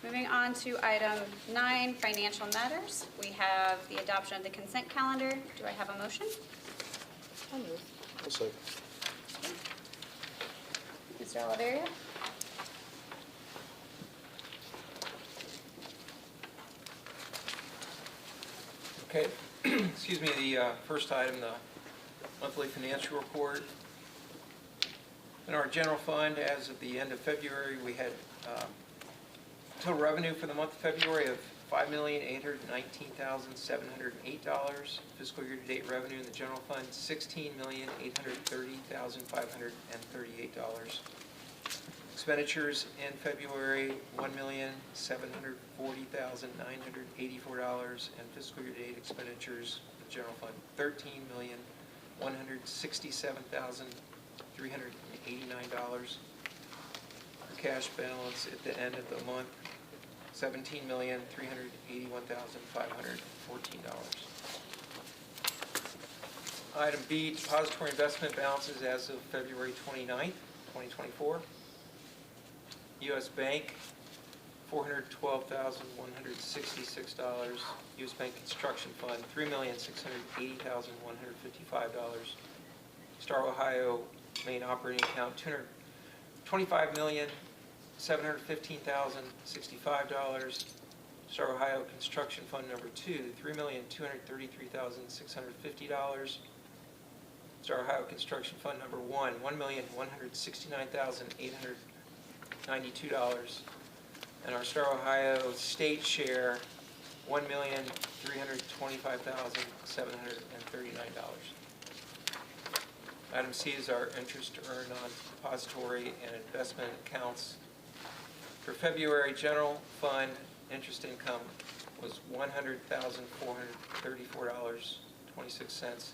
Moving on to item 9, financial matters. We have the adoption of the consent calendar. Do I have a motion? I'll move. I'll say. Mr. Oliveria? Okay, excuse me, the first item, the monthly financial report. In our general fund, as of the end of February, we had total revenue for the month of February of $5,819,708. Fiscal year-to-date revenue in the general fund, $16,830,538. Expenditures in February, $1,740,984, and fiscal year-to-date expenditures in the general fund, $13,167,389. Our cash balance at the end of the month, $17,381,514. Item B, depository investment balances as of February 29th, 2024. U.S. Bank, $412,166. U.S. Bank Construction Fund, $3,680,155. Star Ohio main operating account, $25,715,065. Star Ohio Construction Fund number 2, $3,233,650. Star Ohio Construction Fund number 1, $1,169,892. And our Star Ohio state share, $1,325,739. Item C is our interest to earn on depository and investment accounts. For February, general fund interest income was $100,434.26,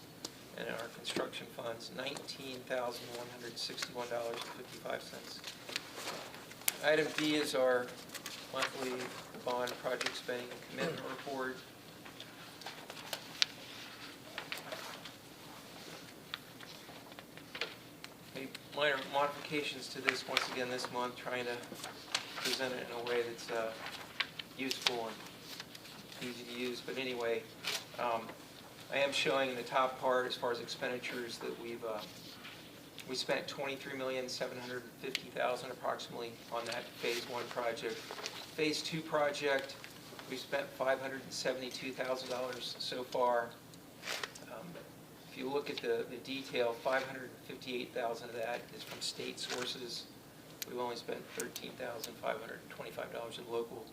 and in our construction funds, $19,161.55. Item D is our monthly bond project spending and commitment report. minor modifications to this once again this month, trying to present it in a way that's useful and easy to use. But anyway, I am showing in the top part as far as expenditures that we spent $23,750,000 approximately on that Phase 1 project. Phase 2 project, we spent $572,000 so far. If you look at the detail, $558,000 of that is from state sources. We've only spent $13,525 in local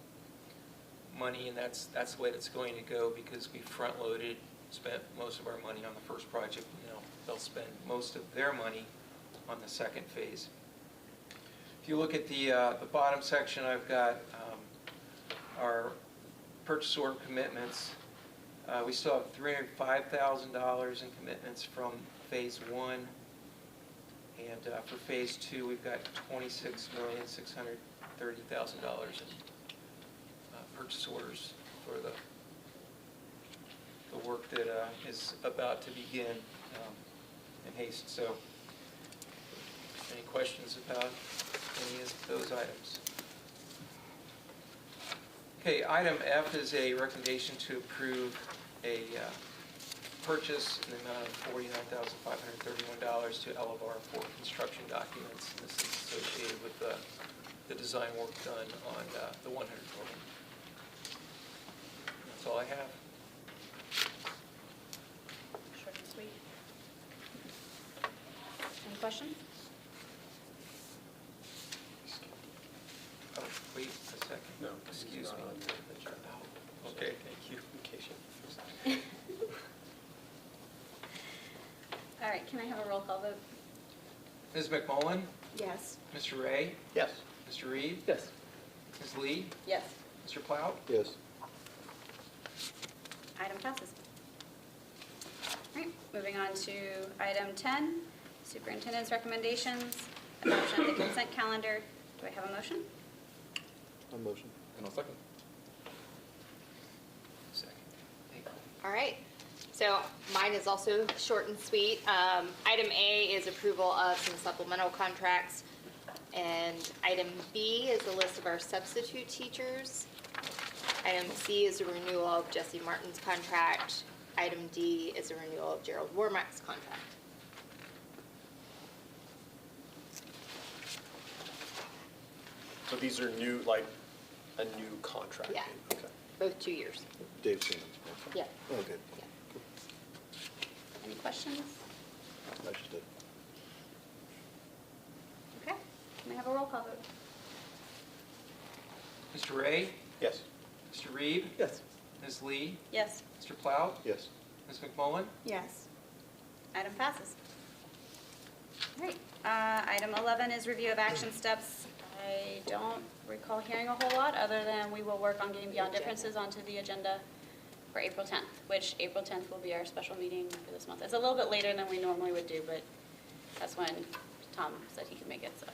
money, and that's the way that's going to go because we front-loaded, spent most of our money on the first project. They'll spend most of their money on the second phase. If you look at the bottom section, I've got our purchase order commitments. We still have $305,000 in commitments from Phase 1. And for Phase 2, we've got $26,630,000 in purchase orders for the work that is about to begin in haste. So, any questions about any of those items? Okay, item F is a recommendation to approve a purchase in the amount of $49,531 to Elevar for construction documents. And this is associated with the design work done on the 100 building. That's all I have. Short and sweet. Any questions? Oh, wait a second. No, Excuse me. Oh, okay. Thank you. In case you. All right, can I have a roll call vote? Ms. McMullen? Yes. Mr. Ray? Yes. Mr. Reed? Yes. Ms. Lee? Yes. Mr. Plow? Yes. Item passes. All right, moving on to item 10, superintendent's recommendations, adoption of the consent calendar. Do I have a motion? A motion. And I'll second. Second. All right, so mine is also short and sweet. Item A is approval of some supplemental contracts. And item B is a list of our substitute teachers. Item C is a renewal of Jesse Martin's contract. Item D is a renewal of Gerald Warmack's contract. So these are new, like, a new contract? Yeah. Okay. Both 2 years. Dave seen them. Okay. Yeah. Oh, good. Any questions? I just did. Okay, can I have a roll call vote? Mr. Ray? Yes. Mr. Reed? Yes. Ms. Lee? Yes. Mr. Plow? Yes. Ms. McMullen? Yes. Item passes. All right, item 11 is review of action steps. I don't recall hearing a whole lot, other than we will work on getting beyond differences onto the agenda for April 10th, which April 10th will be our special meeting for this month. It's a little bit later than we normally would do, but that's when Tom said he could make it, so.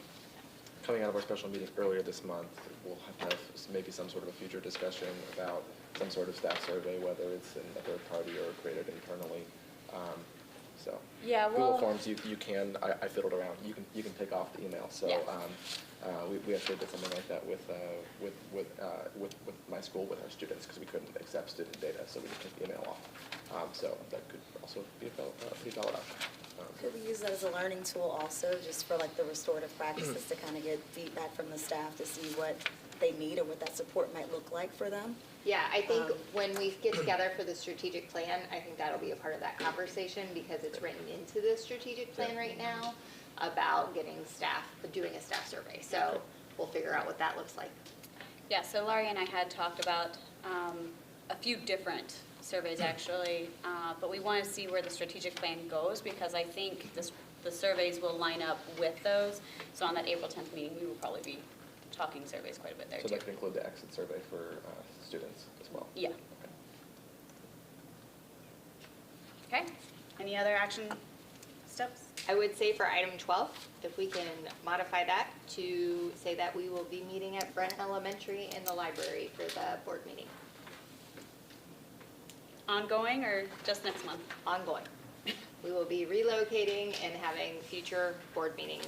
Coming out of our special meeting earlier this month, we'll have maybe some sort of a future discussion about some sort of staff survey, whether it's in a third party or created internally. So Yeah, Google well. Forms, you can, I fiddled around, you can take off the email. So Yeah. we actually did something like that with my school, with our students, because we couldn't accept student data, so we just took the email off. So that could also be a pretty valid option. Could we use that as a learning tool also, just for like the restorative practices to kind of get feedback from the staff to see what they need or what that support might look like for them? Yeah, I think when we get together for the strategic plan, I think that'll be a part of that conversation because it's written into the strategic plan right now about getting staff, doing a staff survey. So we'll figure out what that looks like. Yeah, so Laurie and I had talked about a few different surveys actually, but we want to see where the strategic plan goes because I think the surveys will line up with those. So on that April 10th meeting, we will probably be talking surveys quite a bit there So too. that could include the exit survey for students as well? Yeah. Okay, any other action steps? I would say for item 12, if we can modify that to say that we will be meeting at Brent Elementary in the library for the board meeting. Ongoing or just next month? Ongoing. We will be relocating and having future board meetings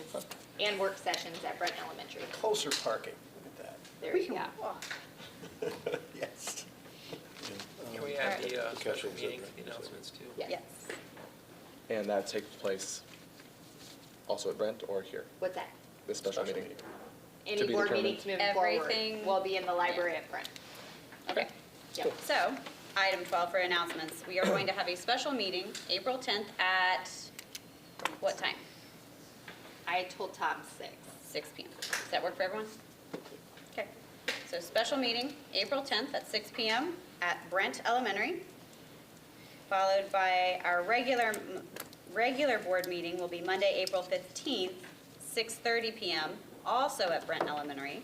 and work sessions at Brent Elementary. Closer parking, look at There you go. that. Yes. Can we add the Alright. special meeting to the announcements too? Yes. And that takes place also at Brent or here, What's that? this special meeting? Any To be board determined. meetings moving forward Everything- will be in the library at Brent. Okay. Yep. So, item 12 for announcements. We are going to have a special meeting, April 10th at what time? I told Tom 6. 6 p.m. Does that work for everyone? Okay. So special meeting, April 10th at 6 p.m. at Brent Elementary, followed by our regular board meeting will be Monday, April 15th, 6:30 p.m., also at Brent Elementary.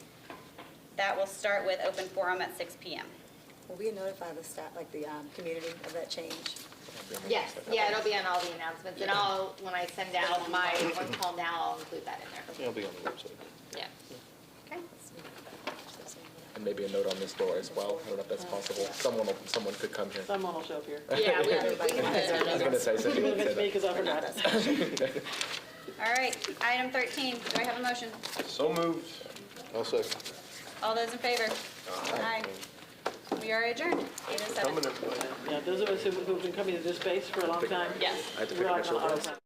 That will start with open forum at 6 p.m. Will we notify the staff, like the community of that change? Yes, yeah, it'll be on all the announcements, and I'll, when I send out my one call now, I'll include that in there. It'll be on the website. Yeah. Okay. And maybe a note on this door as well. I don't know if that's possible. Someone could come here. Someone will show up here. Yeah, we I was going to say, so you Even can if it's me, say because I forgot. that. All right, item 13. Do I have a motion? So moved. I'll second. All those in favor? Aye. We are adjourned. 8:07. Coming, everybody. Yeah, those of us who've been coming to this space for a long time. Yes. I have to we're pick on my children. autopilot.